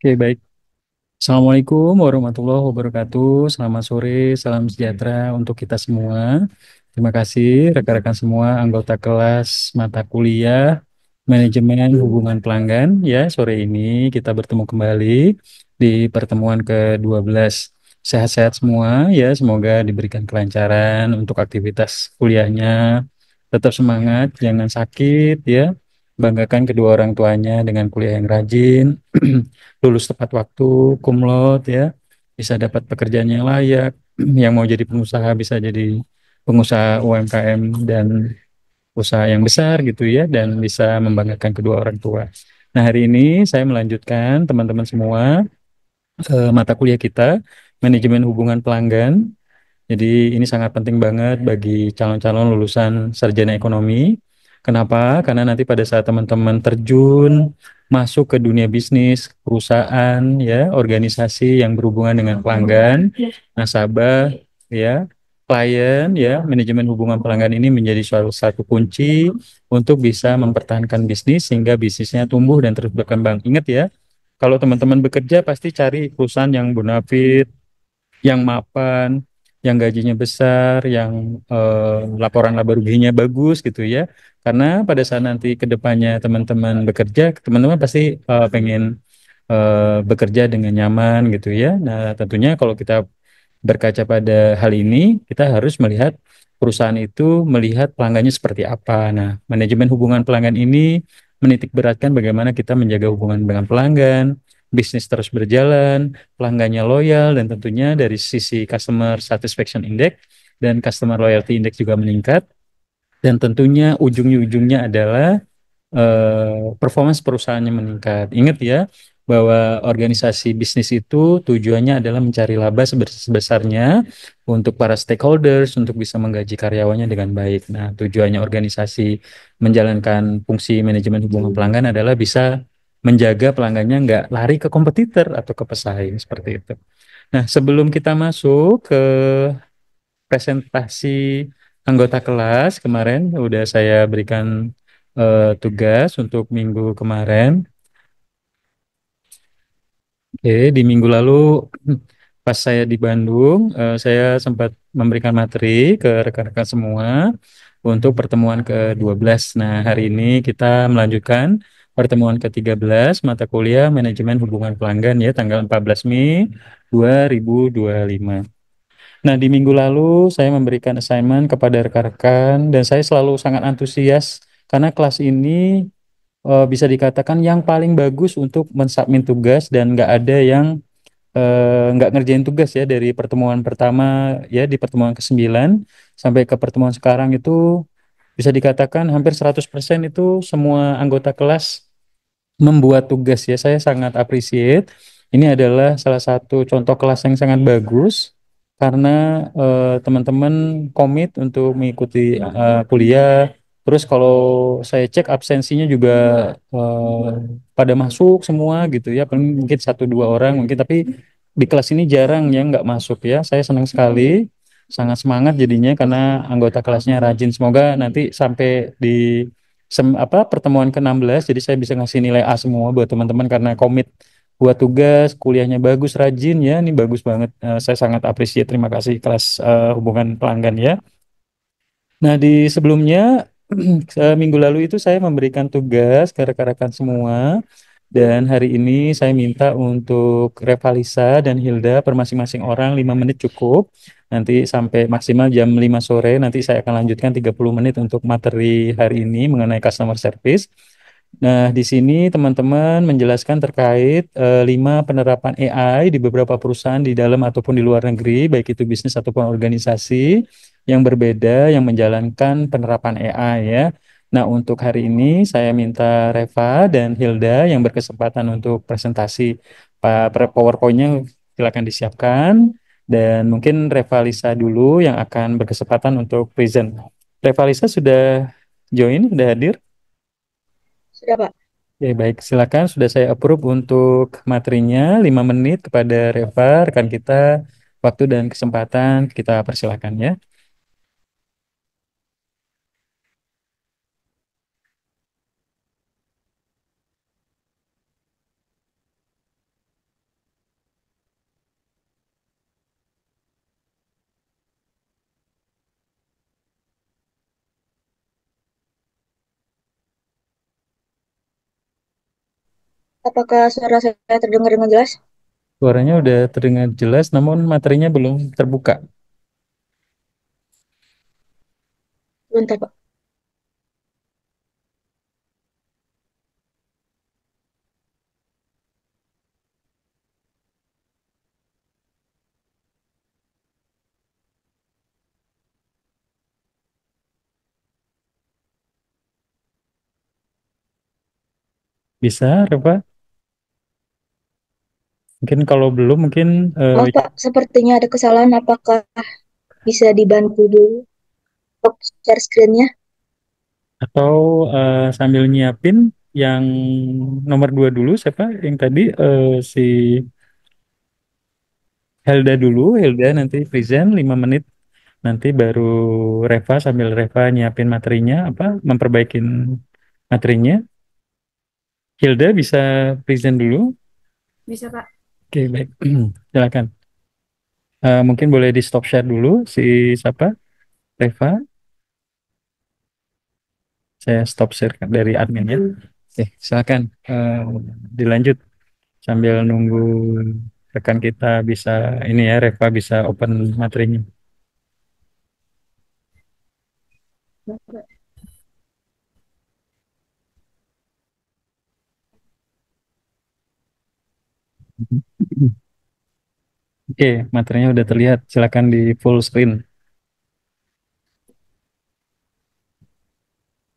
Oke, baik. Assalamualaikum warahmatullahi wabarakatuh. Selamat sore, salam sejahtera untuk kita semua. Terima kasih rekan-rekan semua anggota kelas mata kuliah Manajemen Hubungan Pelanggan. Ya, sore ini kita bertemu kembali di pertemuan ke-12. Sehat-sehat semua ya, semoga diberikan kelancaran untuk aktivitas kuliahnya. Tetap semangat, jangan sakit ya. Banggakan kedua orang tuanya dengan kuliah yang rajin. Lulus tepat waktu, cum laude ya, bisa dapat pekerjaan yang layak, yang mau jadi pengusaha bisa jadi pengusaha UMKM dan usaha yang besar gitu ya, dan bisa membanggakan kedua orang tua. Nah, hari ini saya melanjutkan teman-teman semua mata kuliah kita, Manajemen Hubungan Pelanggan. Jadi ini sangat penting banget bagi calon-calon lulusan sarjana ekonomi. Kenapa? Karena nanti pada saat teman-teman terjun masuk ke dunia bisnis, perusahaan, ya, organisasi yang berhubungan dengan pelanggan, nasabah, ya, klien, ya, manajemen hubungan pelanggan ini menjadi salah satu kunci untuk bisa mempertahankan bisnis sehingga bisnisnya tumbuh dan terus berkembang. Ingat ya, kalau teman-teman bekerja pasti cari perusahaan yang bonafit, yang mapan, yang gajinya besar, yang laporan laba ruginya bagus gitu ya. Karena pada saat nanti ke depannya teman-teman bekerja, teman-teman pasti pengen bekerja dengan nyaman gitu ya. Nah, tentunya kalau kita berkaca pada hal ini, kita harus melihat perusahaan itu melihat pelanggannya seperti apa. Nah, manajemen hubungan pelanggan ini menitik beratkan bagaimana kita menjaga hubungan dengan pelanggan, bisnis terus berjalan, pelanggannya loyal, dan tentunya dari sisi customer satisfaction index dan customer loyalty index juga meningkat. Dan tentunya ujung-ujungnya adalah performance perusahaannya meningkat. Ingat ya, bahwa organisasi bisnis itu tujuannya adalah mencari laba sebesarnya untuk para stakeholders, untuk bisa menggaji karyawannya dengan baik. Nah, tujuannya organisasi menjalankan fungsi manajemen hubungan pelanggan adalah bisa menjaga pelanggannya nggak lari ke kompetitor atau ke pesaing, seperti itu. Nah, sebelum kita masuk ke presentasi anggota kelas kemarin, udah saya berikan tugas untuk minggu kemarin. Oke, di minggu lalu pas saya di Bandung, saya sempat memberikan materi ke rekan-rekan semua untuk pertemuan ke-12. Nah, hari ini kita melanjutkan pertemuan ke-13 mata kuliah Manajemen Hubungan Pelanggan ya, tanggal 14 Mei 2025. Nah, di minggu lalu saya memberikan assignment kepada rekan-rekan dan saya selalu sangat antusias karena kelas ini bisa dikatakan yang paling bagus untuk mensubmit tugas dan nggak ada yang nggak ngerjain tugas ya dari pertemuan pertama ya di pertemuan ke-9 sampai ke pertemuan sekarang itu bisa dikatakan hampir 100% itu semua anggota kelas membuat tugas ya. Saya sangat appreciate. Ini adalah salah satu contoh kelas yang sangat bagus karena teman-teman komit untuk mengikuti kuliah. Terus kalau saya cek absensinya juga eh, pada masuk semua gitu ya. Paling mungkin satu dua orang mungkin, tapi di kelas ini jarang yang nggak masuk ya. Saya senang sekali, sangat semangat jadinya karena anggota kelasnya rajin. Semoga nanti sampai di pertemuan ke-16 jadi saya bisa ngasih nilai A semua buat teman-teman karena komit buat tugas, kuliahnya bagus, rajin ya. Ini bagus banget. Saya sangat appreciate. Terima kasih kelas hubungan pelanggan ya. Nah, di sebelumnya minggu lalu itu saya memberikan tugas ke rekan-rekan semua dan hari ini saya minta untuk Revalisa dan Hilda per masing-masing orang 5 menit cukup. Nanti sampai maksimal jam 5 sore nanti saya akan lanjutkan 30 menit untuk materi hari ini mengenai customer service. Nah, di sini teman-teman menjelaskan terkait 5 penerapan AI di beberapa perusahaan di dalam ataupun di luar negeri, baik itu bisnis ataupun organisasi yang berbeda yang menjalankan penerapan AI ya. Nah, untuk hari ini saya minta Reva dan Hilda yang berkesempatan untuk presentasi PowerPoint-nya silakan disiapkan dan mungkin Reva Lisa dulu yang akan berkesempatan untuk present. Reva Lisa sudah join, sudah hadir? Sudah, Pak. Oke, baik. Silakan sudah saya approve untuk materinya 5 menit kepada Reva, rekan kita. Waktu dan kesempatan kita persilakan ya. Apakah suara saya terdengar dengan jelas? Suaranya udah terdengar jelas, namun materinya belum terbuka. Bentar, Pak. Bisa, Reva? Mungkin kalau belum, mungkin Maaf, Pak. Sepertinya ada kesalahan. Apakah bisa dibantu dulu untuk share screen-nya? atau sambil nyiapin yang nomor dua dulu, siapa? Yang tadi si Helda dulu, Helda nanti present 5 menit, nanti baru Reva sambil Reva nyiapin materinya, apa, memperbaikin materinya. Hilda bisa present dulu. Bisa, Pak. Oke, baik. Silakan. Mungkin boleh di stop share dulu si siapa? Reva. Saya stop share dari admin ya. Oke, silakan dilanjut sambil nunggu rekan kita bisa ini ya, Reva bisa open materinya. Oke, materinya udah terlihat. Silakan di full screen.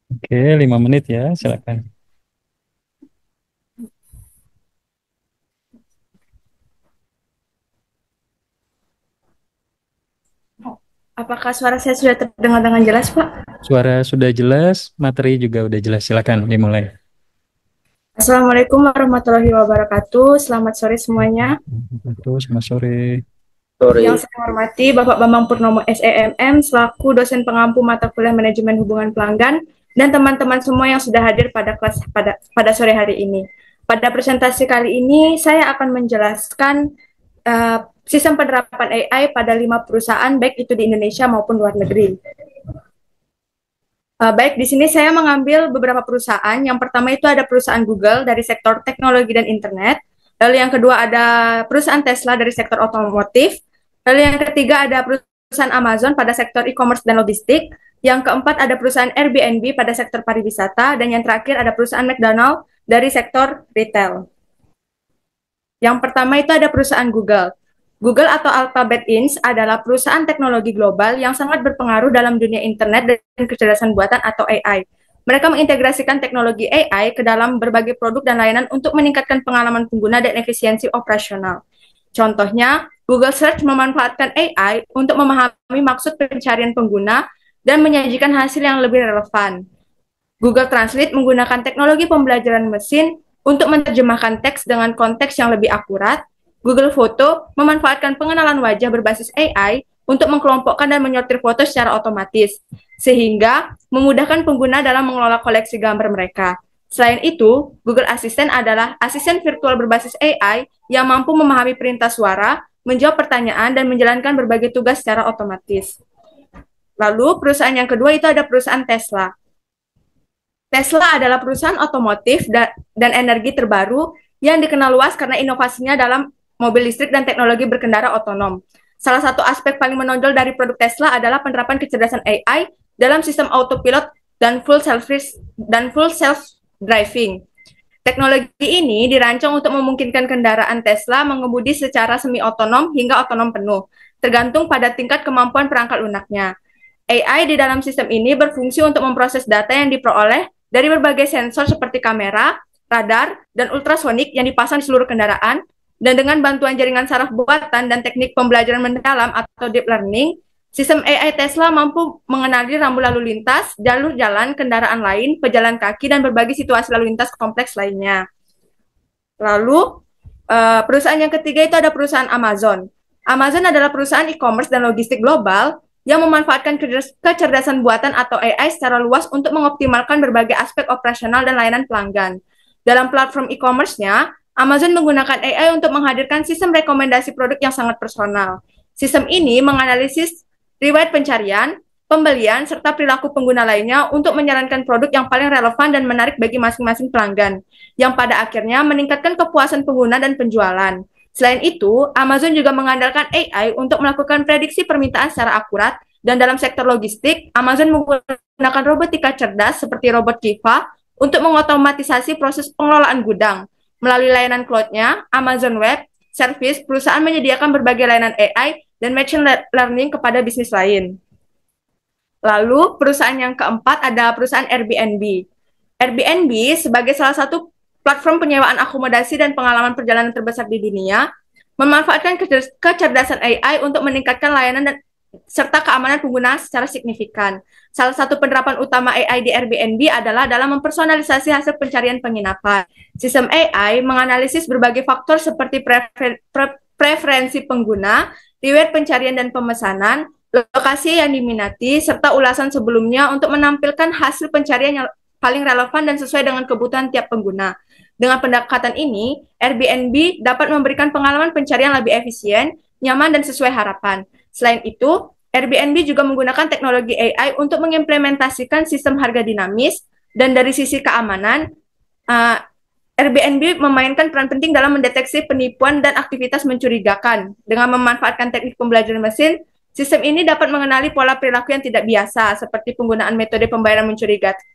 Oke, 5 menit ya, silakan. Apakah suara saya sudah terdengar dengan jelas, Pak? Suara sudah jelas, materi juga udah jelas. Silakan dimulai. Assalamualaikum warahmatullahi wabarakatuh. Selamat sore semuanya. Terus, selamat sore. Yang saya hormati Bapak Bambang Purnomo SEMM selaku dosen pengampu mata kuliah manajemen hubungan pelanggan dan teman-teman semua yang sudah hadir pada kelas pada sore hari ini. Pada presentasi kali ini saya akan menjelaskan sistem penerapan AI pada 5 perusahaan baik itu di Indonesia maupun luar negeri. Baik, di sini saya mengambil beberapa perusahaan. Yang pertama itu ada perusahaan Google dari sektor teknologi dan internet. Lalu yang kedua ada perusahaan Tesla dari sektor otomotif. Lalu yang ketiga ada perusahaan Amazon pada sektor e-commerce dan logistik. Yang keempat ada perusahaan Airbnb pada sektor pariwisata. Dan yang terakhir ada perusahaan McDonald dari sektor retail. Yang pertama itu ada perusahaan Google. Google atau Alphabet Inc. adalah perusahaan teknologi global yang sangat berpengaruh dalam dunia internet dan kecerdasan buatan atau AI. Mereka mengintegrasikan teknologi AI ke dalam berbagai produk dan layanan untuk meningkatkan pengalaman pengguna dan efisiensi operasional. Contohnya, Google Search memanfaatkan AI untuk memahami maksud pencarian pengguna dan menyajikan hasil yang lebih relevan. Google Translate menggunakan teknologi pembelajaran mesin untuk menerjemahkan teks dengan konteks yang lebih akurat. Google Foto memanfaatkan pengenalan wajah berbasis AI untuk mengkelompokkan dan menyortir foto secara otomatis, sehingga memudahkan pengguna dalam mengelola koleksi gambar mereka. Selain itu, Google Assistant adalah asisten virtual berbasis AI yang mampu memahami perintah suara, menjawab pertanyaan, dan menjalankan berbagai tugas secara otomatis. Lalu, perusahaan yang kedua itu ada perusahaan Tesla. Tesla adalah perusahaan otomotif dan energi terbaru yang dikenal luas karena inovasinya dalam mobil listrik dan teknologi berkendara otonom. Salah satu aspek paling menonjol dari produk Tesla adalah penerapan kecerdasan AI dalam sistem autopilot dan full self driving. Teknologi ini dirancang untuk memungkinkan kendaraan Tesla mengemudi secara semi otonom hingga otonom penuh, tergantung pada tingkat kemampuan perangkat lunaknya. AI di dalam sistem ini berfungsi untuk memproses data yang diperoleh dari berbagai sensor seperti kamera, radar, dan ultrasonik yang dipasang di seluruh kendaraan, dan dengan bantuan jaringan saraf buatan dan teknik pembelajaran mendalam atau deep learning, sistem AI Tesla mampu mengenali rambu lalu lintas, jalur jalan, kendaraan lain, pejalan kaki, dan berbagai situasi lalu lintas kompleks lainnya. Lalu, perusahaan yang ketiga itu ada perusahaan Amazon. Amazon adalah perusahaan e-commerce dan logistik global yang memanfaatkan kecerdasan buatan atau AI secara luas untuk mengoptimalkan berbagai aspek operasional dan layanan pelanggan. Dalam platform e-commerce-nya, Amazon menggunakan AI untuk menghadirkan sistem rekomendasi produk yang sangat personal. Sistem ini menganalisis riwayat pencarian, pembelian, serta perilaku pengguna lainnya untuk menyarankan produk yang paling relevan dan menarik bagi masing-masing pelanggan, yang pada akhirnya meningkatkan kepuasan pengguna dan penjualan. Selain itu, Amazon juga mengandalkan AI untuk melakukan prediksi permintaan secara akurat, dan dalam sektor logistik, Amazon menggunakan robotika cerdas seperti robot Kiva untuk mengotomatisasi proses pengelolaan gudang. Melalui layanan cloud-nya, Amazon Web Service, perusahaan menyediakan berbagai layanan AI dan machine learning kepada bisnis lain. Lalu perusahaan yang keempat ada perusahaan Airbnb. Airbnb sebagai salah satu platform penyewaan akomodasi dan pengalaman perjalanan terbesar di dunia, memanfaatkan kecerdasan AI untuk meningkatkan layanan dan serta keamanan pengguna secara signifikan. Salah satu penerapan utama AI di Airbnb adalah dalam mempersonalisasi hasil pencarian penginapan. Sistem AI menganalisis berbagai faktor seperti preferensi pengguna, riwayat pencarian dan pemesanan, lokasi yang diminati, serta ulasan sebelumnya untuk menampilkan hasil pencarian yang paling relevan dan sesuai dengan kebutuhan tiap pengguna. Dengan pendekatan ini, Airbnb dapat memberikan pengalaman pencarian lebih efisien, nyaman, dan sesuai harapan. Selain itu, Airbnb juga menggunakan teknologi AI untuk mengimplementasikan sistem harga dinamis, dan dari sisi keamanan, Airbnb memainkan peran penting dalam mendeteksi penipuan dan aktivitas mencurigakan. Dengan memanfaatkan teknik pembelajaran mesin, sistem ini dapat mengenali pola perilaku yang tidak biasa, seperti penggunaan metode pembayaran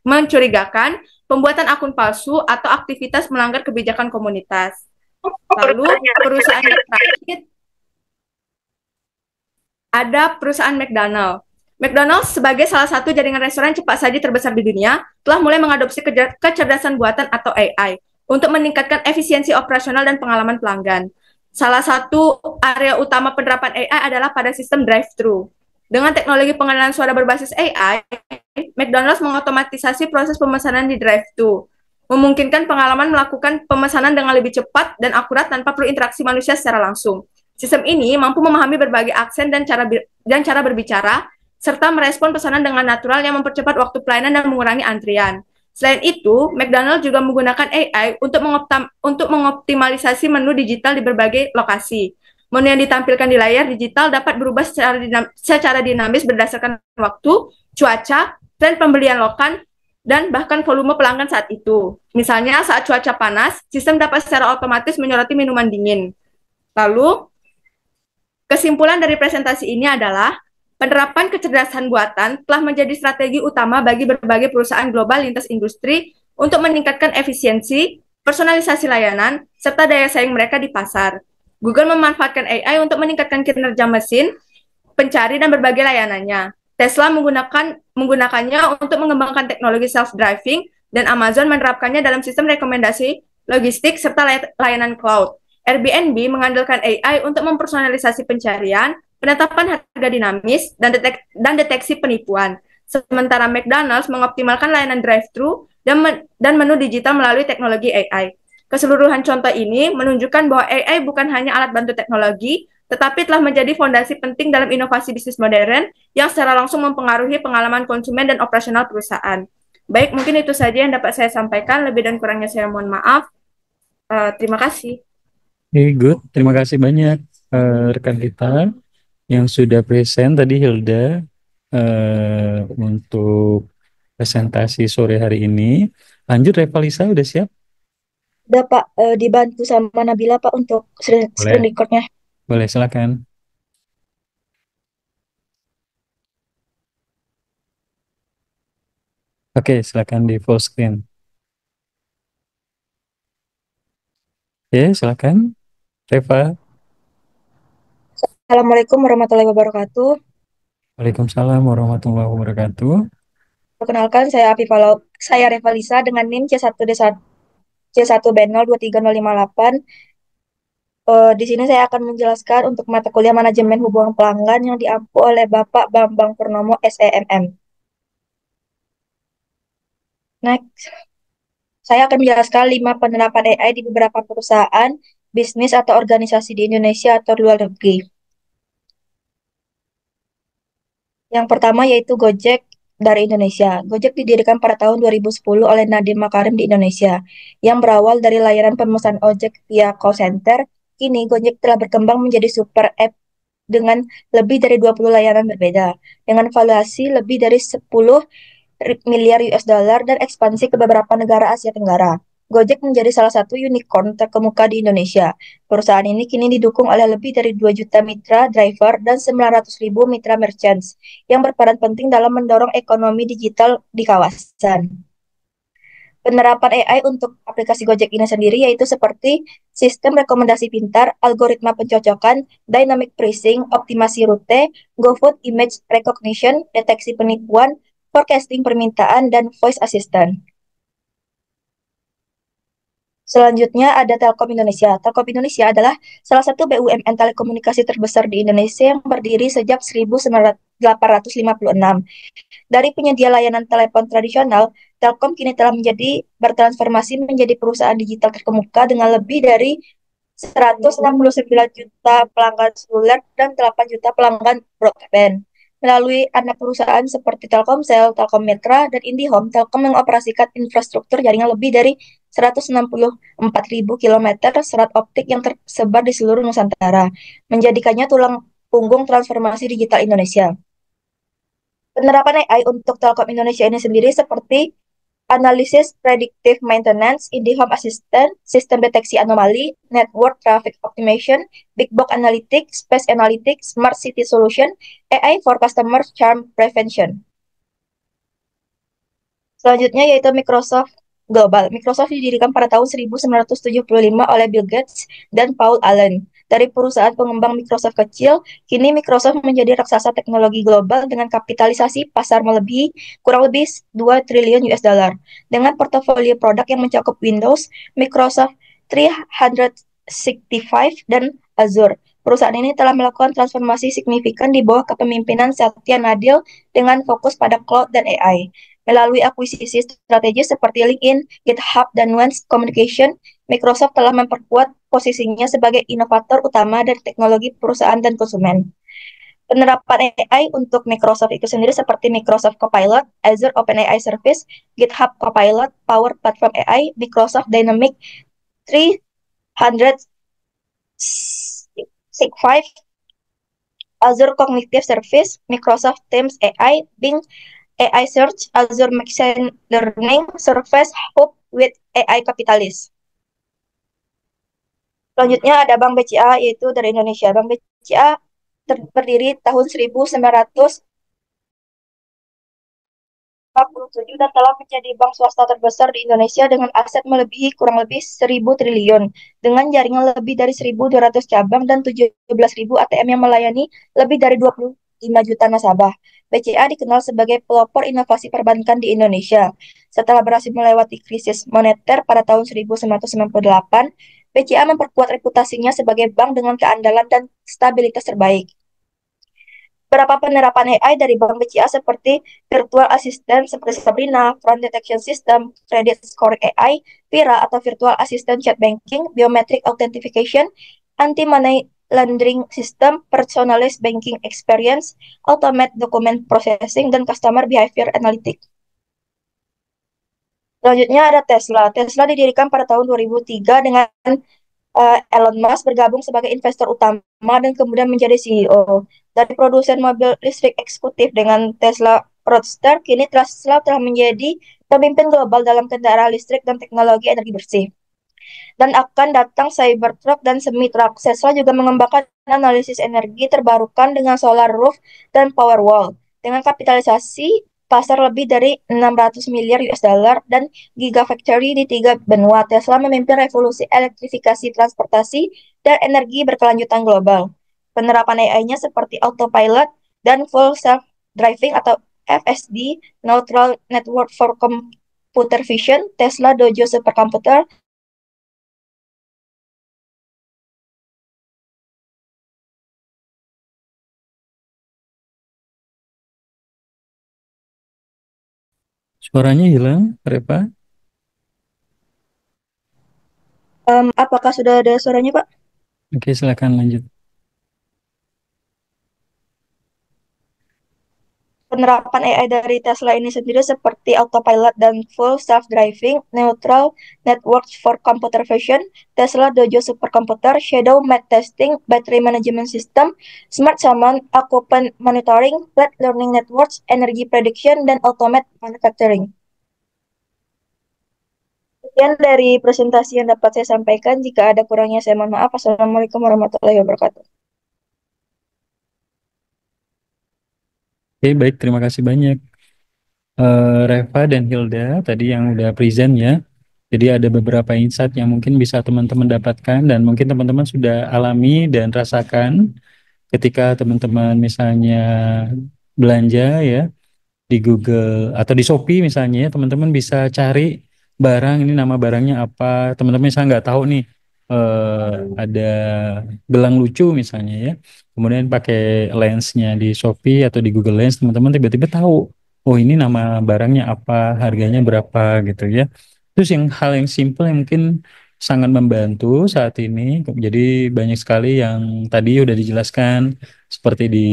mencurigakan, pembuatan akun palsu, atau aktivitas melanggar kebijakan komunitas. Lalu, perusahaan yang terakhir ada perusahaan McDonald's. McDonald's sebagai salah satu jaringan restoran cepat saji terbesar di dunia, telah mulai mengadopsi kecerdasan buatan atau AI untuk meningkatkan efisiensi operasional dan pengalaman pelanggan. Salah satu area utama penerapan AI adalah pada sistem drive-thru. Dengan teknologi pengenalan suara berbasis AI, McDonald's mengotomatisasi proses pemesanan di drive-thru, memungkinkan pengalaman melakukan pemesanan dengan lebih cepat dan akurat tanpa perlu interaksi manusia secara langsung. Sistem ini mampu memahami berbagai aksen dan cara berbicara, serta merespon pesanan dengan natural yang mempercepat waktu pelayanan dan mengurangi antrian. Selain itu, McDonald's juga menggunakan AI untuk mengoptimalisasi menu digital di berbagai lokasi. Menu yang ditampilkan di layar digital dapat berubah secara dinamis berdasarkan waktu, cuaca, tren pembelian lokal, dan bahkan volume pelanggan saat itu. Misalnya, saat cuaca panas, sistem dapat secara otomatis menyoroti minuman dingin. Lalu, kesimpulan dari presentasi ini adalah penerapan kecerdasan buatan telah menjadi strategi utama bagi berbagai perusahaan global lintas industri untuk meningkatkan efisiensi, personalisasi layanan, serta daya saing mereka di pasar. Google memanfaatkan AI untuk meningkatkan kinerja mesin, pencari, dan berbagai layanannya. Tesla menggunakannya untuk mengembangkan teknologi self-driving, dan Amazon menerapkannya dalam sistem rekomendasi logistik serta layanan cloud. Airbnb mengandalkan AI untuk mempersonalisasi pencarian, penetapan harga dinamis, dan deteksi penipuan. Sementara McDonald's mengoptimalkan layanan drive-thru dan menu digital melalui teknologi AI. Keseluruhan contoh ini menunjukkan bahwa AI bukan hanya alat bantu teknologi, tetapi telah menjadi fondasi penting dalam inovasi bisnis modern yang secara langsung mempengaruhi pengalaman konsumen dan operasional perusahaan. Baik, mungkin itu saja yang dapat saya sampaikan. Lebih dan kurangnya saya mohon maaf. Terima kasih. Good. Terima kasih banyak rekan kita yang sudah present tadi Hilda untuk presentasi sore hari ini. Lanjut Revalisa udah siap? Udah Pak, dibantu sama Nabila Pak untuk screen Boleh. recordnya. Boleh, silakan. Oke, silakan di full screen. Oke, silakan. Reva. Assalamualaikum warahmatullahi wabarakatuh. Waalaikumsalam warahmatullahi wabarakatuh. Perkenalkan, saya Revalisa dengan NIM C1B0230558. Di sini saya akan menjelaskan untuk mata kuliah manajemen hubungan pelanggan yang diampu oleh Bapak Bambang Purnomo SEMM. Next, saya akan menjelaskan 5 penerapan AI di beberapa perusahaan, bisnis atau organisasi di Indonesia atau luar negeri. Yang pertama yaitu Gojek dari Indonesia. Gojek didirikan pada tahun 2010 oleh Nadiem Makarim di Indonesia, yang berawal dari layanan pemesan ojek via call center. Kini Gojek telah berkembang menjadi super app dengan lebih dari 20 layanan berbeda, dengan valuasi lebih dari 10 miliar US dollar dan ekspansi ke beberapa negara Asia Tenggara. Gojek menjadi salah satu unicorn terkemuka di Indonesia. Perusahaan ini kini didukung oleh lebih dari 2 juta mitra driver dan 900.000 mitra merchants yang berperan penting dalam mendorong ekonomi digital di kawasan. Penerapan AI untuk aplikasi Gojek ini sendiri yaitu seperti sistem rekomendasi pintar, algoritma pencocokan, dynamic pricing, optimasi rute, GoFood image recognition, deteksi penipuan, forecasting permintaan, dan voice assistant. Selanjutnya ada Telkom Indonesia. Telkom Indonesia adalah salah satu BUMN telekomunikasi terbesar di Indonesia yang berdiri sejak 1856. Dari penyedia layanan telepon tradisional, Telkom kini telah bertransformasi menjadi perusahaan digital terkemuka dengan lebih dari 169 juta pelanggan seluler dan 8 juta pelanggan broadband. Melalui anak perusahaan seperti Telkomsel, Telkommetra, dan IndiHome, Telkom mengoperasikan infrastruktur jaringan lebih dari 164.000 kilometer serat optik yang tersebar di seluruh Nusantara, menjadikannya tulang punggung transformasi digital Indonesia. Penerapan AI untuk Telkom Indonesia ini sendiri seperti analisis predictive maintenance, IndiHome Assistant, sistem deteksi anomali, network traffic optimization, big box analytics, space analytics, smart city solution, AI for customer charm prevention. Selanjutnya yaitu Microsoft Global. Microsoft didirikan pada tahun 1975 oleh Bill Gates dan Paul Allen. Dari perusahaan pengembang Microsoft kecil, kini Microsoft menjadi raksasa teknologi global dengan kapitalisasi pasar melebihi kurang lebih 2 triliun US dollar. Dengan portofolio produk yang mencakup Windows, Microsoft 365, dan Azure. Perusahaan ini telah melakukan transformasi signifikan di bawah kepemimpinan Satya Nadella dengan fokus pada cloud dan AI. Melalui akuisisi strategis seperti LinkedIn, GitHub, dan Nuance Communication, Microsoft telah memperkuat posisinya sebagai inovator utama dari teknologi perusahaan dan konsumen. Penerapan AI untuk Microsoft itu sendiri seperti Microsoft Copilot, Azure OpenAI Service, GitHub Copilot, Power Platform AI, Microsoft Dynamics 365, Azure Cognitive Service, Microsoft Teams AI, Bing AI Search, Azure Machine Learning, Surface Hub with AI Capitalist. Selanjutnya ada Bank BCA yaitu dari Indonesia. Bank BCA berdiri tahun 1947 dan telah menjadi bank swasta terbesar di Indonesia dengan aset melebihi kurang lebih 1.000 triliun dengan jaringan lebih dari 1.200 cabang dan 17.000 ATM yang melayani lebih dari 25 juta nasabah. BCA dikenal sebagai pelopor inovasi perbankan di Indonesia. Setelah berhasil melewati krisis moneter pada tahun 1998, BCA memperkuat reputasinya sebagai bank dengan keandalan dan stabilitas terbaik. Beberapa penerapan AI dari Bank BCA seperti virtual assistant seperti Sabrina, fraud detection system, credit scoring AI, Vira atau virtual assistant chat banking, biometric authentication, anti-money laundering system, personalized banking experience, automate document processing, dan customer behavior analytics. Selanjutnya ada Tesla. Tesla didirikan pada tahun 2003 dengan Elon Musk bergabung sebagai investor utama dan kemudian menjadi CEO. Dari produsen mobil listrik eksekutif dengan Tesla Roadster, kini Tesla telah menjadi pemimpin global dalam kendaraan listrik dan teknologi energi bersih. Dan akan datang Cybertruck dan semi-truck. Tesla juga mengembangkan analisis energi terbarukan dengan solar roof dan Powerwall. Dengan kapitalisasi pasar lebih dari 600 miliar US dollar dan gigafactory di 3 benua, Tesla memimpin revolusi elektrifikasi transportasi dan energi berkelanjutan global. Penerapan AI-nya seperti autopilot dan full self-driving atau FSD, Neutral Network for Computer Vision, Tesla Dojo Supercomputer, Suaranya hilang, Repa. apakah sudah ada suaranya, Pak? Oke, silakan lanjut. penerapan AI dari Tesla ini sendiri seperti autopilot dan full self-driving, neutral networks for computer vision, Tesla Dojo supercomputer, shadow math testing, battery management system, smart summon, occupant monitoring, flat learning networks, energy prediction, dan automate manufacturing. Sekian dari presentasi yang dapat saya sampaikan. Jika ada kurangnya, saya mohon maaf. Assalamualaikum warahmatullahi wabarakatuh. Oke, baik, terima kasih banyak Reva dan Hilda tadi yang udah present ya. Jadi ada beberapa insight yang mungkin bisa teman-teman dapatkan dan mungkin teman-teman sudah alami dan rasakan ketika teman-teman misalnya belanja ya di Google atau di Shopee misalnya ya, teman-teman bisa cari barang ini nama barangnya apa. Teman-teman misalnya nggak tahu nih ada gelang lucu misalnya ya. Kemudian pakai lensnya di Shopee atau di Google Lens, teman-teman tiba-tiba tahu, oh ini nama barangnya apa, harganya berapa gitu ya. Terus yang hal yang simple yang mungkin sangat membantu saat ini. Jadi banyak sekali yang tadi udah dijelaskan seperti di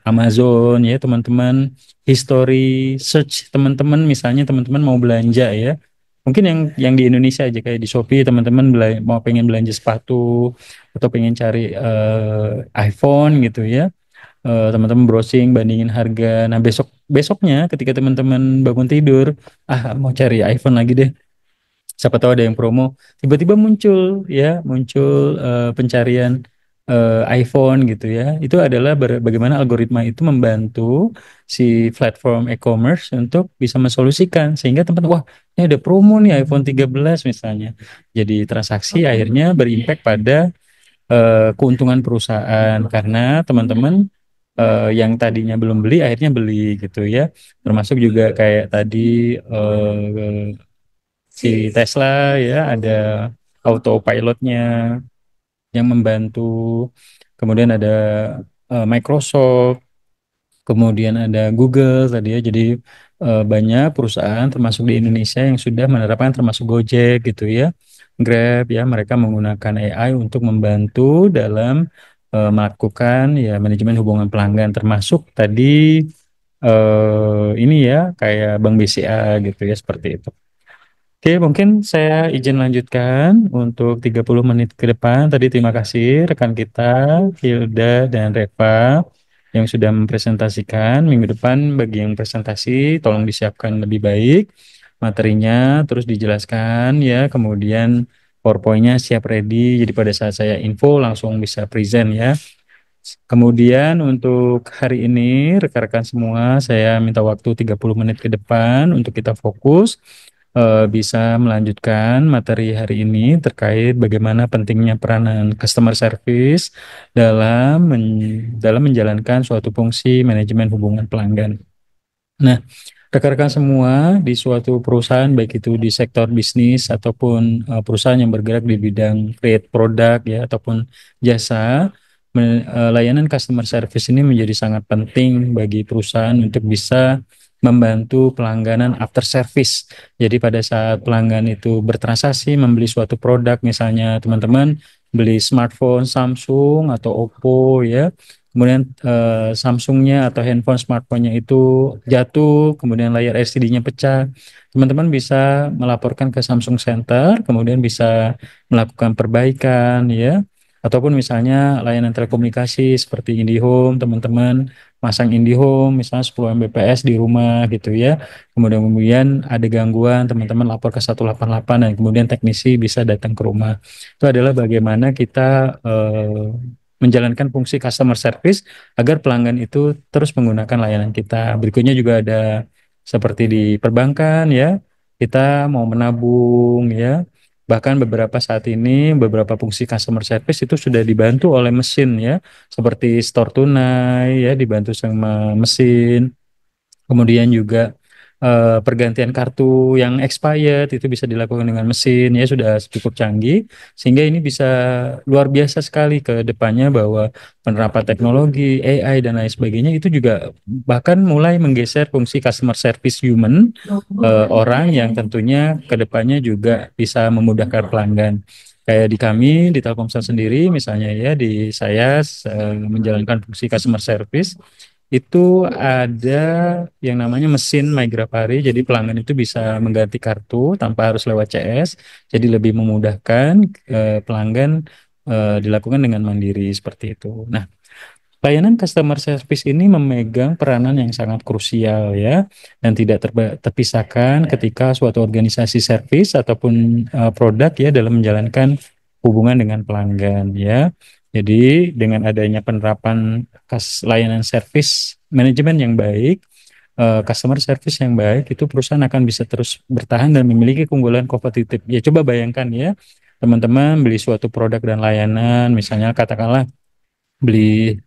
Amazon ya teman-teman, history search teman-teman misalnya teman-teman mau belanja ya. Mungkin yang di Indonesia aja kayak di Shopee teman-teman mau pengen belanja sepatu atau pengen cari iPhone gitu ya. Teman-teman browsing bandingin harga. Nah, besoknya ketika teman-teman bangun tidur, mau cari iPhone lagi deh, siapa tahu ada yang promo, tiba-tiba muncul pencarian iPhone gitu ya. Itu adalah bagaimana algoritma itu membantu si platform e-commerce untuk bisa mensolusikan sehingga teman, wah ini ada promo nih iPhone 13 misalnya, jadi transaksi akhirnya berimpact pada keuntungan perusahaan karena teman-teman yang tadinya belum beli akhirnya beli gitu ya. Termasuk juga kayak tadi si Tesla ya ada autopilotnya yang membantu. Kemudian ada Microsoft, kemudian ada Google tadi ya. Jadi banyak perusahaan termasuk di Indonesia yang sudah menerapkan termasuk Gojek gitu ya, Grab ya, mereka menggunakan AI untuk membantu dalam melakukan ya manajemen hubungan pelanggan termasuk tadi ini ya kayak Bank BCA gitu ya seperti itu. Oke, mungkin saya izin lanjutkan untuk 30 menit ke depan. Tadi terima kasih rekan kita, Hilda dan Reva, yang sudah mempresentasikan. Minggu depan bagi yang presentasi, tolong disiapkan lebih baik materinya, terus dijelaskan ya, kemudian PowerPoint-nya siap ready. Jadi pada saat saya info langsung bisa present ya. Kemudian untuk hari ini rekan-rekan semua saya minta waktu 30 menit ke depan untuk kita fokus bisa melanjutkan materi hari ini terkait bagaimana pentingnya peranan customer service dalam menjalankan suatu fungsi manajemen hubungan pelanggan. Nah, rekan-rekan semua di suatu perusahaan baik itu di sektor bisnis ataupun perusahaan yang bergerak di bidang create produk ya ataupun jasa, layanan customer service ini menjadi sangat penting bagi perusahaan untuk bisa membantu pelangganan after service. Jadi pada saat pelanggan itu bertransaksi membeli suatu produk, misalnya teman-teman beli smartphone Samsung atau Oppo ya, kemudian Samsungnya atau handphone smartphone-nya itu jatuh, kemudian layar LCD-nya pecah, teman-teman bisa melaporkan ke Samsung Center, kemudian bisa melakukan perbaikan ya, ataupun misalnya layanan telekomunikasi seperti IndiHome, teman-teman masang IndiHome misalnya 10 Mbps di rumah gitu ya, kemudian ada gangguan, teman-teman lapor ke 188 dan kemudian teknisi bisa datang ke rumah. Itu adalah bagaimana kita menjalankan fungsi customer service agar pelanggan itu terus menggunakan layanan kita. Berikutnya juga ada seperti di perbankan ya, kita mau menabung ya. Bahkan beberapa saat ini beberapa fungsi customer service itu sudah dibantu oleh mesin ya, seperti store tunai ya dibantu sama mesin. Kemudian juga pergantian kartu yang expired itu bisa dilakukan dengan mesin ya, sudah cukup canggih sehingga ini bisa luar biasa sekali ke depannya bahwa penerapan teknologi AI dan lain sebagainya itu juga bahkan mulai menggeser fungsi customer service human, orang yang tentunya ke depannya juga bisa memudahkan pelanggan. Kayak di kami di Telkomsel sendiri misalnya ya, di saya menjalankan fungsi customer service itu ada yang namanya mesin Migrapari. Jadi pelanggan itu bisa mengganti kartu tanpa harus lewat CS. Jadi lebih memudahkan pelanggan dilakukan dengan mandiri seperti itu. Nah, layanan customer service ini memegang peranan yang sangat krusial ya dan tidak terpisahkan ketika suatu organisasi service ataupun produk ya dalam menjalankan hubungan dengan pelanggan ya. Jadi dengan adanya penerapan layanan service manajemen yang baik, customer service yang baik, itu perusahaan akan bisa terus bertahan dan memiliki keunggulan kompetitif. Ya coba bayangkan ya, teman-teman beli suatu produk dan layanan, misalnya katakanlah beli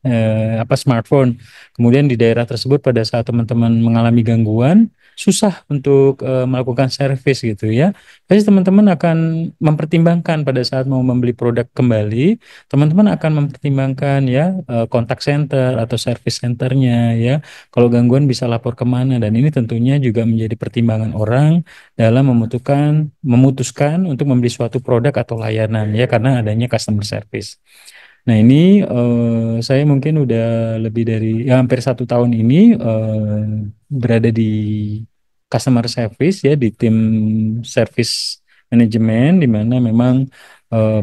smartphone. Kemudian di daerah tersebut pada saat teman-teman mengalami gangguan, susah untuk melakukan servis gitu ya. Pasti teman-teman akan mempertimbangkan pada saat mau membeli produk kembali, teman-teman akan mempertimbangkan ya kontak center atau service centernya ya. Kalau gangguan bisa lapor kemana dan ini tentunya juga menjadi pertimbangan orang dalam memutuskan untuk membeli suatu produk atau layanan ya karena adanya customer service. Nah ini saya mungkin udah lebih dari ya, hampir 1 tahun ini berada di customer service ya di tim service manajemen di mana memang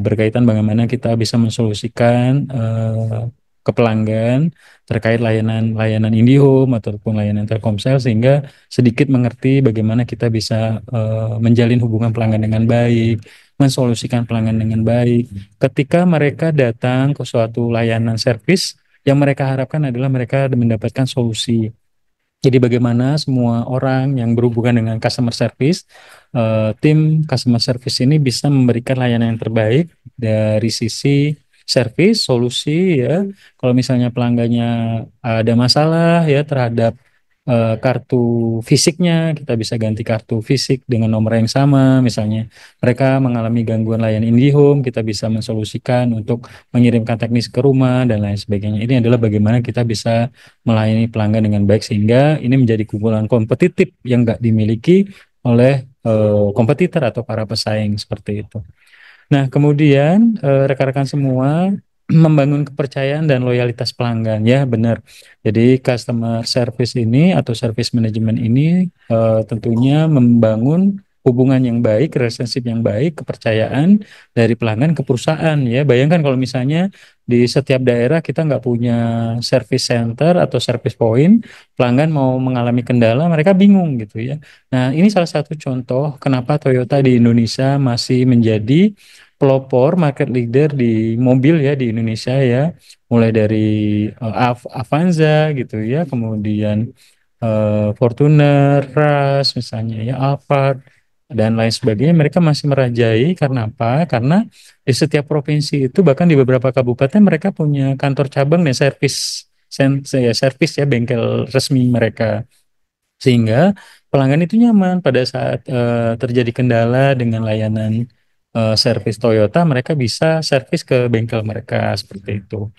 berkaitan bagaimana kita bisa mensolusikan ke pelanggan terkait layanan-layanan IndiHome ataupun layanan Telkomsel sehingga sedikit mengerti bagaimana kita bisa menjalin hubungan pelanggan dengan baik, mensolusikan pelanggan dengan baik ketika mereka datang ke suatu layanan servis, yang mereka harapkan adalah mereka mendapatkan solusi. Jadi bagaimana semua orang yang berhubungan dengan customer service, tim customer service ini bisa memberikan layanan yang terbaik dari sisi service, solusi ya. Kalau misalnya pelanggannya ada masalah ya terhadap kartu fisiknya, kita bisa ganti kartu fisik dengan nomor yang sama. Misalnya mereka mengalami gangguan layanan IndiHome, kita bisa mensolusikan untuk mengirimkan teknis ke rumah dan lain sebagainya. Ini adalah bagaimana kita bisa melayani pelanggan dengan baik sehingga ini menjadi keunggulan kompetitif yang nggak dimiliki oleh kompetitor atau para pesaing seperti itu. Nah, kemudian rekan-rekan semua membangun kepercayaan dan loyalitas pelanggan ya benar. Jadi customer service ini atau service management ini tentunya membangun hubungan yang baik, relationship yang baik, kepercayaan dari pelanggan ke perusahaan ya. Bayangkan kalau misalnya di setiap daerah kita nggak punya service center atau service point, pelanggan mau mengalami kendala, mereka bingung gitu ya. Nah, ini salah satu contoh kenapa Toyota di Indonesia masih menjadi pelopor market leader di mobil ya di Indonesia ya, mulai dari Avanza gitu ya, kemudian Fortuner, Rush misalnya ya, Alphard dan lain sebagainya, mereka masih merajai karena apa? Karena di setiap provinsi itu bahkan di beberapa kabupaten mereka punya kantor cabang dan servis ya bengkel resmi mereka sehingga pelanggan itu nyaman pada saat terjadi kendala dengan layanan servis Toyota, mereka bisa servis ke bengkel mereka seperti itu.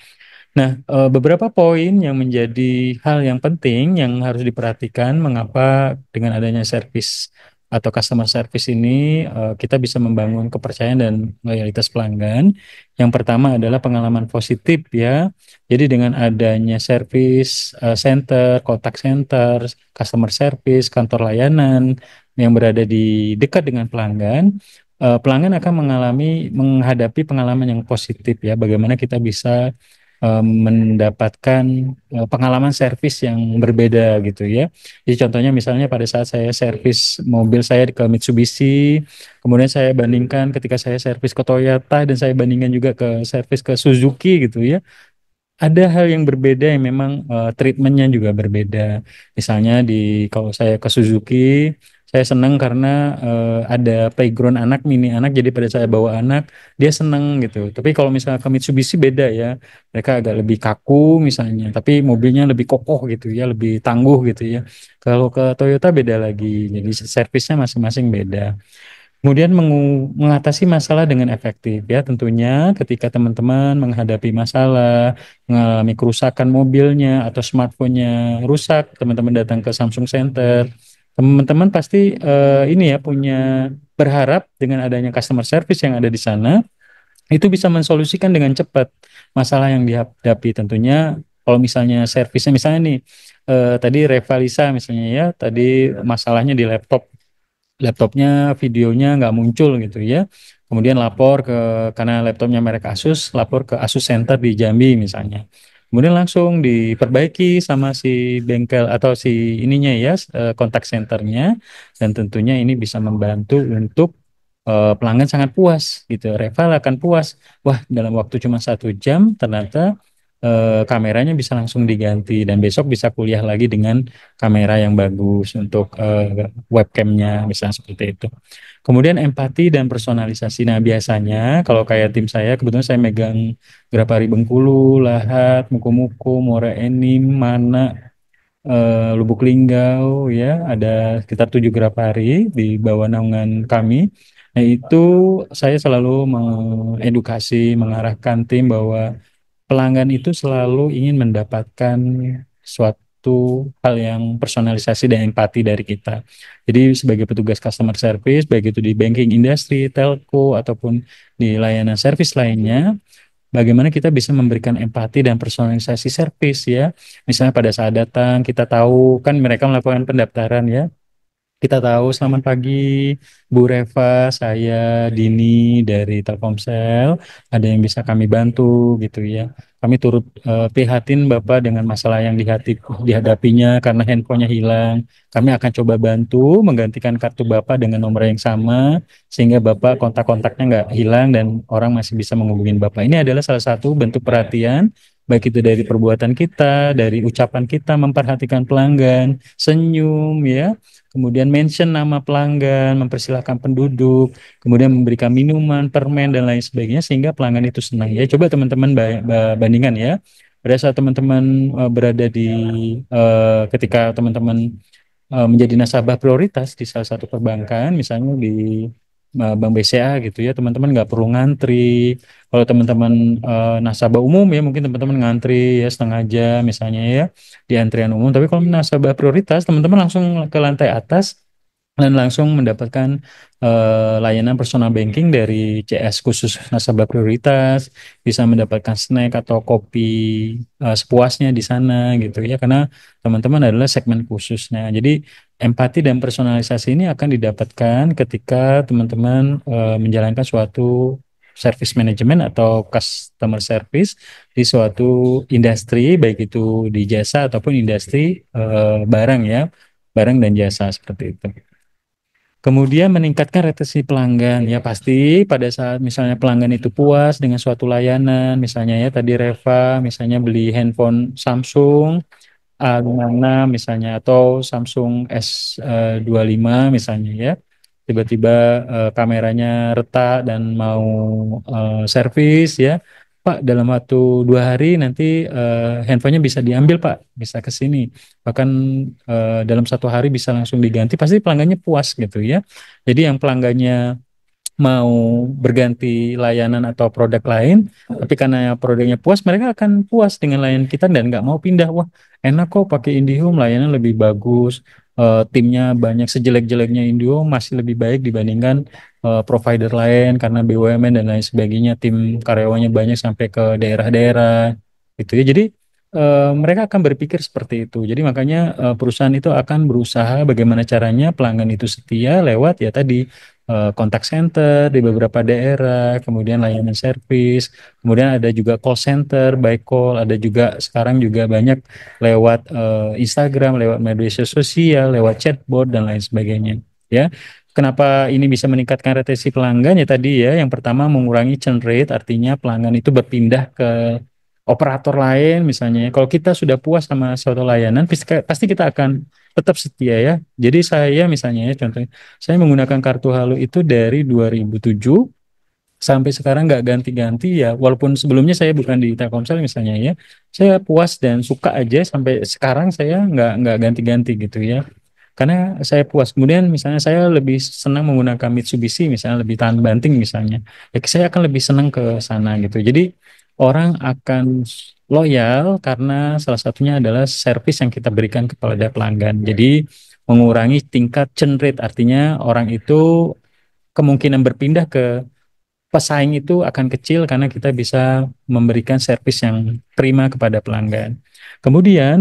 Nah, beberapa poin yang menjadi hal yang penting yang harus diperhatikan mengapa dengan adanya servis atau customer service ini kita bisa membangun kepercayaan dan loyalitas pelanggan. Yang pertama adalah pengalaman positif ya. Jadi dengan adanya service center, kontak center, customer service, kantor layanan yang berada di dekat dengan pelanggan, pelanggan akan menghadapi pengalaman yang positif ya. Bagaimana kita bisa mendapatkan pengalaman servis yang berbeda gitu ya. Jadi contohnya misalnya pada saat saya servis mobil saya ke Mitsubishi, kemudian saya bandingkan ketika saya servis ke Toyota dan saya bandingkan juga ke servis ke Suzuki gitu ya. Ada hal yang berbeda yang memang treatmentnya juga berbeda. Misalnya kalau saya ke Suzuki, saya senang karena ada playground anak, mini anak, jadi pada saya bawa anak, dia senang gitu. Tapi kalau misalnya ke Mitsubishi beda ya, mereka agak lebih kaku misalnya, tapi mobilnya lebih kokoh gitu ya, lebih tangguh gitu ya. Kalau ke Toyota beda lagi, jadi servisnya masing-masing beda. Kemudian mengatasi masalah dengan efektif ya tentunya ketika teman-teman menghadapi masalah, mengalami kerusakan mobilnya atau smartphone-nya rusak, teman-teman datang ke Samsung Center, teman-teman pasti ini ya punya berharap dengan adanya customer service yang ada di sana itu bisa mensolusikan dengan cepat masalah yang dihadapi tentunya Kalau misalnya servisnya misalnya nih tadi Revalisa misalnya ya, tadi masalahnya di laptopnya videonya nggak muncul gitu ya. Kemudian lapor karena laptopnya merek Asus, lapor ke Asus Center di Jambi misalnya. Kemudian langsung diperbaiki sama si bengkel atau si ininya ya, kontak centernya, dan tentunya ini bisa membantu untuk pelanggan sangat puas gitu. Reval akan puas. Wah, dalam waktu cuma 1 jam ternyata kameranya bisa langsung diganti dan besok bisa kuliah lagi dengan kamera yang bagus untuk webcamnya misalnya seperti itu. Kemudian empati dan personalisasi. Nah, biasanya kalau kayak tim saya, kebetulan saya megang Grapari Bengkulu, Lahat, Muku-Muku, Muara Enim, Mana, Lubuk Linggau, ya, ada sekitar 7 Grapari di bawah naungan kami. Nah, itu saya selalu mengedukasi, mengarahkan tim bahwa pelanggan itu selalu ingin mendapatkan suatu hal yang personalisasi dan empati dari kita. Jadi sebagai petugas customer service, baik itu di banking industry, telco, ataupun di layanan service lainnya, bagaimana kita bisa memberikan empati dan personalisasi service ya. Misalnya pada saat datang, kita tahu kan mereka melakukan pendaftaran ya, kita tahu, selamat pagi Bu Reva, saya Dini dari Telkomsel. Ada yang bisa kami bantu gitu ya. Kami turut prihatin Bapak dengan masalah yang dihadapinya karena handphonenya hilang. Kami akan coba bantu menggantikan kartu Bapak dengan nomor yang sama sehingga Bapak kontak-kontaknya nggak hilang dan orang masih bisa menghubungi Bapak. Ini adalah salah satu bentuk perhatian baik itu dari perbuatan kita, dari ucapan kita memperhatikan pelanggan, senyum ya, kemudian mention nama pelanggan, mempersilahkan penduduk, kemudian memberikan minuman, permen, dan lain sebagainya, sehingga pelanggan itu senang. Ya, coba teman-teman bandingkan ya. Pada saat teman-teman berada di, ketika teman-teman menjadi nasabah prioritas di salah satu perbankan, misalnya di Bank BCA gitu ya, teman-teman nggak perlu ngantri. Kalau teman-teman nasabah umum ya, mungkin teman-teman ngantri ya setengah jam misalnya ya di antrian umum. Tapi kalau nasabah prioritas, teman-teman langsung ke lantai atas dan langsung mendapatkan layanan personal banking dari CS khusus nasabah prioritas, bisa mendapatkan snack atau kopi sepuasnya di sana gitu ya, karena teman-teman adalah segmen khususnya. Jadi empati dan personalisasi ini akan didapatkan ketika teman-teman menjalankan suatu service management atau customer service di suatu industri, baik itu di jasa ataupun industri barang ya, barang dan jasa seperti itu. Kemudian meningkatkan retensi pelanggan. Ya pasti pada saat misalnya pelanggan itu puas dengan suatu layanan, misalnya ya tadi Reva misalnya beli handphone Samsung A56 misalnya atau Samsung S25 misalnya ya. Tiba-tiba kameranya retak dan mau servis ya. Pak, dalam waktu 2 hari nanti handphonenya bisa diambil Pak, bisa ke sini. Bahkan dalam 1 hari bisa langsung diganti. Pasti pelanggannya puas gitu ya. Jadi yang pelanggannya mau berganti layanan atau produk lain, tapi karena produknya puas, mereka akan puas dengan layanan kita dan nggak mau pindah. Wah, enak kok pakai IndiHome, layanan lebih bagus, timnya banyak, sejelek-jeleknya IndiHome masih lebih baik dibandingkan provider lain karena BUMN dan lain sebagainya, tim karyawannya banyak sampai ke daerah-daerah, gitu ya. Jadi mereka akan berpikir seperti itu. Jadi makanya perusahaan itu akan berusaha bagaimana caranya pelanggan itu setia lewat ya tadi kontak center di beberapa daerah, kemudian layanan servis, kemudian ada juga call center, by call, ada juga sekarang juga banyak lewat Instagram, lewat media sosial, lewat chatbot dan lain sebagainya. Ya, kenapa ini bisa meningkatkan retensi pelanggan ya tadi ya? Yang pertama mengurangi churn rate, artinya pelanggan itu berpindah ke operator lain misalnya. Kalau kita sudah puas sama suatu layanan, pasti kita akan tetap setia ya. Jadi saya misalnya ya contohnya, saya menggunakan kartu Halo itu dari 2007 sampai sekarang nggak ganti-ganti ya. Walaupun sebelumnya saya bukan di Telkomsel misalnya ya, saya puas dan suka aja sampai sekarang saya nggak ganti-ganti gitu ya. Karena saya puas. Kemudian misalnya saya lebih senang menggunakan Mitsubishi misalnya lebih tahan banting misalnya. Ya saya akan lebih senang ke sana gitu. Jadi orang akan loyal karena salah satunya adalah service yang kita berikan kepada pelanggan. Jadi mengurangi tingkat churn rate artinya orang itu kemungkinan berpindah ke pesaing itu akan kecil karena kita bisa memberikan servis yang prima kepada pelanggan. Kemudian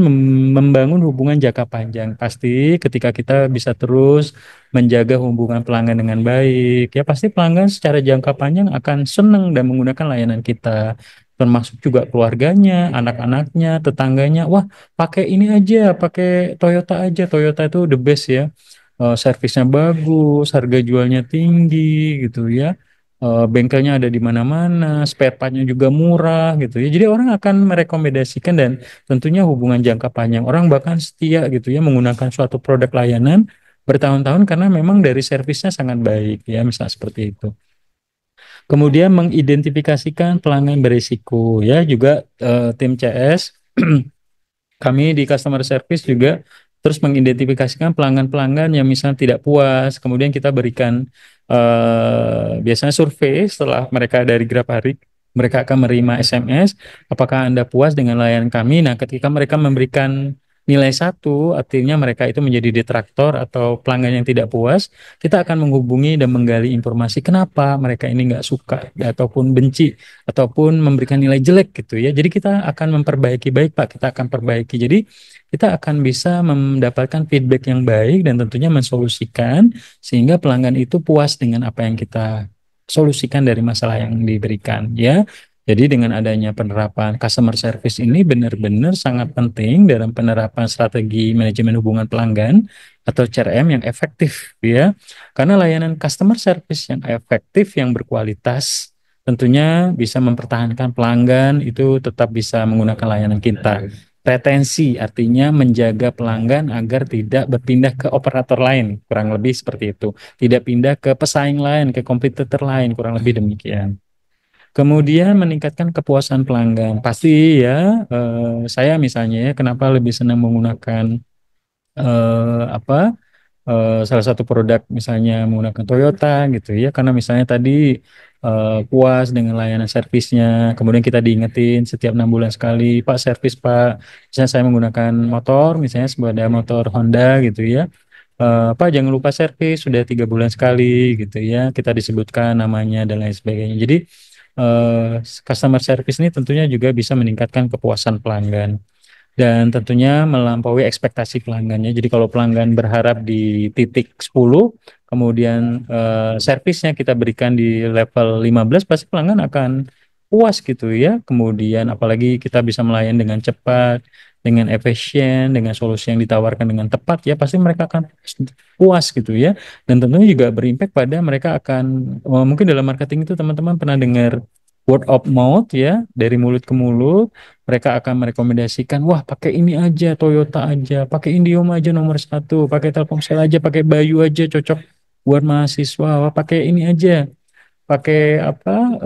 membangun hubungan jangka panjang. Pasti ketika kita bisa terus menjaga hubungan pelanggan dengan baik, ya pasti pelanggan secara jangka panjang akan senang dan menggunakan layanan kita. Termasuk juga keluarganya, anak-anaknya, tetangganya. Wah, pakai ini aja, pakai Toyota aja. Toyota itu the best ya. Servisnya bagus, harga jualnya tinggi gitu ya. Bengkelnya ada di mana-mana, spare partnya juga murah gitu ya. Jadi orang akan merekomendasikan dan tentunya hubungan jangka panjang. Orang bahkan setia gitu ya menggunakan suatu produk layanan bertahun-tahun karena memang dari servisnya sangat baik ya, misal seperti itu. Kemudian mengidentifikasikan pelanggan berisiko ya juga tim CS kami di customer service juga terus mengidentifikasikan pelanggan-pelanggan yang misalnya tidak puas, kemudian kita berikan biasanya survei setelah mereka dari GrabHarik, mereka akan menerima SMS, apakah Anda puas dengan layanan kami? Nah, ketika mereka memberikan nilai satu, artinya mereka itu menjadi detraktor atau pelanggan yang tidak puas, kita akan menghubungi dan menggali informasi kenapa mereka ini nggak suka ataupun benci ataupun memberikan nilai jelek gitu ya. Jadi kita akan memperbaiki baik Pak, kita akan perbaiki. Jadi kita akan bisa mendapatkan feedback yang baik dan tentunya mensolusikan sehingga pelanggan itu puas dengan apa yang kita solusikan dari masalah yang diberikan ya. Jadi dengan adanya penerapan customer service ini benar-benar sangat penting dalam penerapan strategi manajemen hubungan pelanggan atau CRM yang efektif ya. Karena layanan customer service yang efektif yang berkualitas tentunya bisa mempertahankan pelanggan itu tetap bisa menggunakan layanan kita. Retensi artinya menjaga pelanggan agar tidak berpindah ke operator lain, kurang lebih seperti itu. Tidak pindah ke pesaing lain, ke kompetitor lain, kurang lebih demikian. Kemudian meningkatkan kepuasan pelanggan. Pasti ya, saya misalnya ya, kenapa lebih senang menggunakan apa salah satu produk misalnya menggunakan Toyota gitu ya karena misalnya tadi puas dengan layanan servisnya kemudian kita diingetin setiap 6 bulan sekali Pak servis Pak misalnya saya menggunakan motor misalnya sepeda motor Honda gitu ya. Pak jangan lupa servis sudah 3 bulan sekali gitu ya kita disebutkan namanya dan lain sebagainya jadi customer service ini tentunya juga bisa meningkatkan kepuasan pelanggan dan tentunya melampaui ekspektasi pelanggannya. Jadi kalau pelanggan berharap di titik 10, kemudian servisnya kita berikan di level 15, pasti pelanggan akan puas gitu ya. Kemudian apalagi kita bisa melayani dengan cepat, dengan efisien, dengan solusi yang ditawarkan dengan tepat ya, pasti mereka akan puas gitu ya. Dan tentunya juga berimpact pada mereka akan, mungkin dalam marketing itu teman-teman pernah dengar word of mouth ya, dari mulut ke mulut mereka akan merekomendasikan, wah pakai ini aja, Toyota aja, pakai Indiom aja nomor satu, pakai Telkomsel aja, pakai Bayu aja cocok buat mahasiswa, wah pakai ini aja, pakai apa,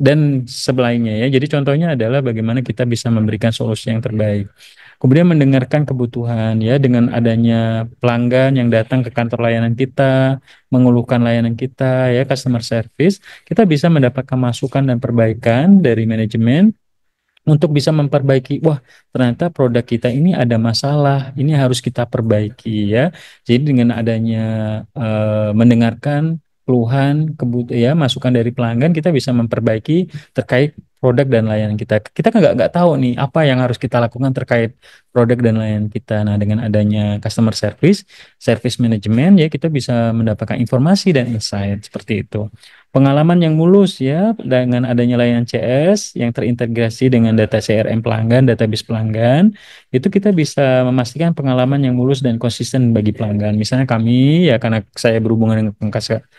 dan sebelahnya ya. Jadi contohnya adalah bagaimana kita bisa memberikan solusi yang terbaik. Kemudian mendengarkan kebutuhan ya dengan adanya pelanggan yang datang ke kantor layanan kita, mengeluhkan layanan kita ya customer service, kita bisa mendapatkan masukan dan perbaikan dari manajemen untuk bisa memperbaiki, wah ternyata produk kita ini ada masalah, ini harus kita perbaiki ya. Jadi dengan adanya mendengarkan keluhan, ya masukan dari pelanggan, kita bisa memperbaiki terkait produk dan layanan kita. Kita kan nggak tahu nih apa yang harus kita lakukan terkait produk dan layanan kita. Nah dengan adanya customer service, service management ya kita bisa mendapatkan informasi dan insight seperti itu. Pengalaman yang mulus ya dengan adanya layanan CS yang terintegrasi dengan data CRM pelanggan, database pelanggan, itu kita bisa memastikan pengalaman yang mulus dan konsisten bagi pelanggan. Misalnya kami ya karena saya berhubungan dengan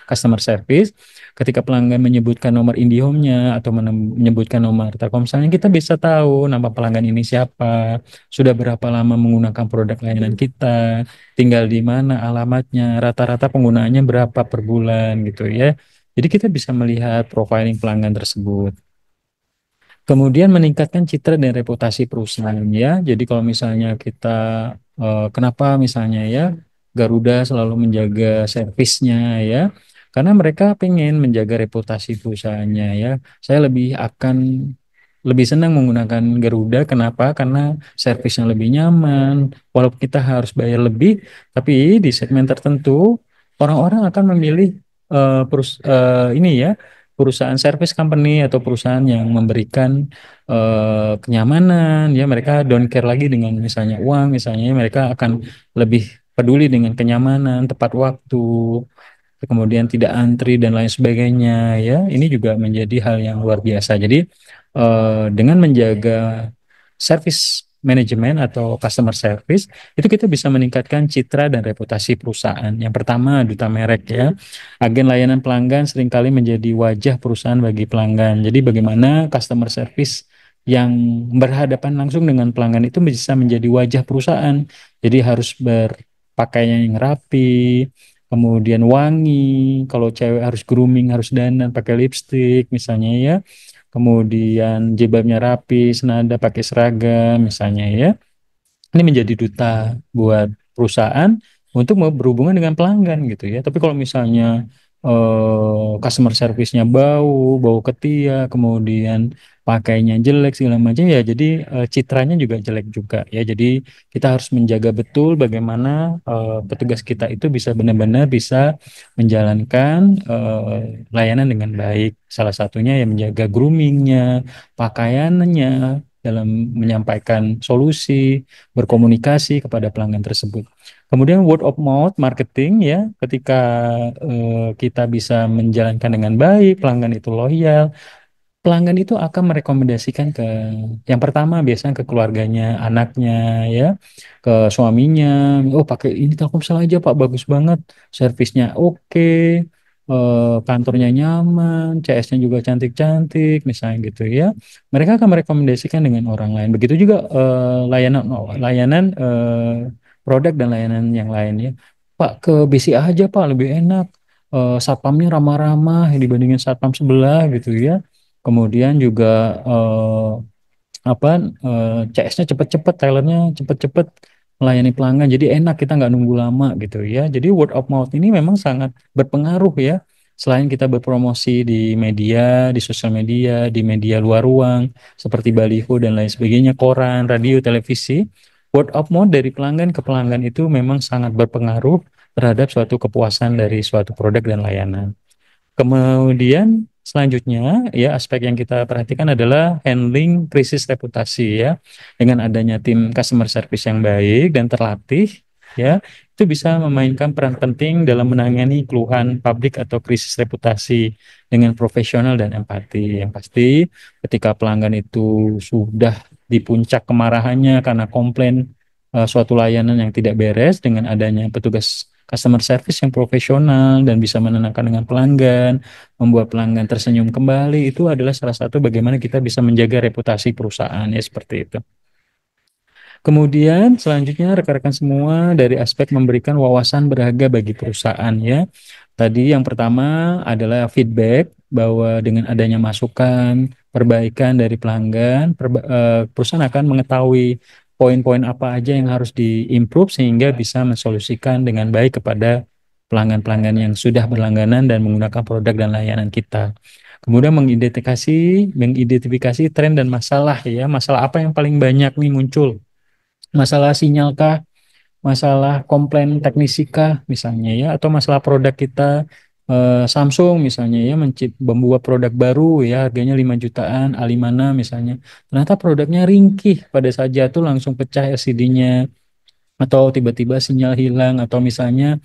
customer service, ketika pelanggan menyebutkan nomor IndiHome-nya atau menyebutkan nomor Telkomselnya, kita bisa tahu nama pelanggan ini siapa, sudah berapa lama menggunakan produk layanan kita, tinggal di mana, alamatnya, rata-rata penggunaannya berapa per bulan gitu ya. Jadi kita bisa melihat profiling pelanggan tersebut. Kemudian meningkatkan citra dan reputasi perusahaan ya. Jadi kalau misalnya kita kenapa misalnya ya Garuda selalu menjaga servisnya ya. Karena mereka pengen menjaga reputasi perusahaannya ya. Saya lebih senang menggunakan Garuda. Kenapa? Karena servisnya lebih nyaman. Walaupun kita harus bayar lebih, tapi di segmen tertentu orang-orang akan memilih ini ya, perusahaan service company atau perusahaan yang memberikan kenyamanan, ya mereka don't care lagi dengan misalnya uang, misalnya mereka akan lebih peduli dengan kenyamanan, tepat waktu, kemudian tidak antri dan lain sebagainya, ya ini juga menjadi hal yang luar biasa. Jadi dengan menjaga service manajemen atau customer service itu kita bisa meningkatkan citra dan reputasi perusahaan. Yang pertama, duta merek ya. Agen layanan pelanggan seringkali menjadi wajah perusahaan bagi pelanggan. Jadi bagaimana customer service yang berhadapan langsung dengan pelanggan itu bisa menjadi wajah perusahaan. Jadi harus berpakaian yang rapi, kemudian wangi, kalau cewek harus grooming, harus dandan, pakai lipstick misalnya ya, kemudian jilbabnya rapi, senada pakai seragam misalnya ya. Ini menjadi duta buat perusahaan untuk mau berhubungan dengan pelanggan gitu ya. Tapi kalau misalnya customer service-nya bau ketiak, kemudian pakainya jelek segala macam ya, jadi citranya juga jelek juga ya. Jadi kita harus menjaga betul bagaimana petugas kita itu bisa benar-benar bisa menjalankan layanan dengan baik. Salah satunya yang menjaga groomingnya, pakaiannya, dalam menyampaikan solusi, berkomunikasi kepada pelanggan tersebut. Kemudian word of mouth marketing ya, ketika kita bisa menjalankan dengan baik, pelanggan itu loyal, pelanggan itu akan merekomendasikan ke yang pertama biasanya ke keluarganya, anaknya ya, ke suaminya. Oh, pakai ini Telkomsel aja Pak, bagus banget, servisnya oke, kantornya nyaman, CS-nya juga cantik-cantik, misalnya gitu ya. Mereka akan merekomendasikan dengan orang lain. Begitu juga layanan produk dan layanan yang lain ya. Pak, ke BCA aja Pak, lebih enak. Satpamnya ramah-ramah dibandingin satpam sebelah gitu ya. Kemudian juga apa CS-nya cepet-cepet, Tylernya cepet-cepet melayani pelanggan, jadi enak, kita nggak nunggu lama gitu ya. Jadi word of mouth ini memang sangat berpengaruh ya. Selain kita berpromosi di media, di sosial media, di media luar ruang seperti baliho dan lain sebagainya, koran, radio, televisi, word of mouth dari pelanggan ke pelanggan itu memang sangat berpengaruh terhadap suatu kepuasan dari suatu produk dan layanan. Kemudian selanjutnya ya, aspek yang kita perhatikan adalah handling krisis reputasi ya. Dengan adanya tim customer service yang baik dan terlatih ya, itu bisa memainkan peran penting dalam menangani keluhan publik atau krisis reputasi dengan profesional dan empati. Yang pasti ketika pelanggan itu sudah di puncak kemarahannya karena komplain suatu layanan yang tidak beres, dengan adanya petugas customer service yang profesional dan bisa menenangkan dengan pelanggan, membuat pelanggan tersenyum kembali, itu adalah salah satu bagaimana kita bisa menjaga reputasi perusahaan ya, seperti itu. Kemudian selanjutnya rekan-rekan semua, dari aspek memberikan wawasan berharga bagi perusahaan ya. Tadi yang pertama adalah feedback, bahwa dengan adanya masukan, perbaikan dari pelanggan, perusahaan akan mengetahui poin-poin apa aja yang harus diimprove sehingga bisa mensolusikan dengan baik kepada pelanggan-pelanggan yang sudah berlangganan dan menggunakan produk dan layanan kita. Kemudian mengidentifikasi tren dan masalah ya, masalah apa yang paling banyak nih muncul, masalah sinyal kah, masalah komplain teknisi kah misalnya ya, atau masalah produk kita, Samsung misalnya ya membuat produk baru ya, harganya 5 jutaan A5 misalnya, ternyata produknya ringkih, pada saat jatuh langsung pecah LCD-nya, atau tiba-tiba sinyal hilang, atau misalnya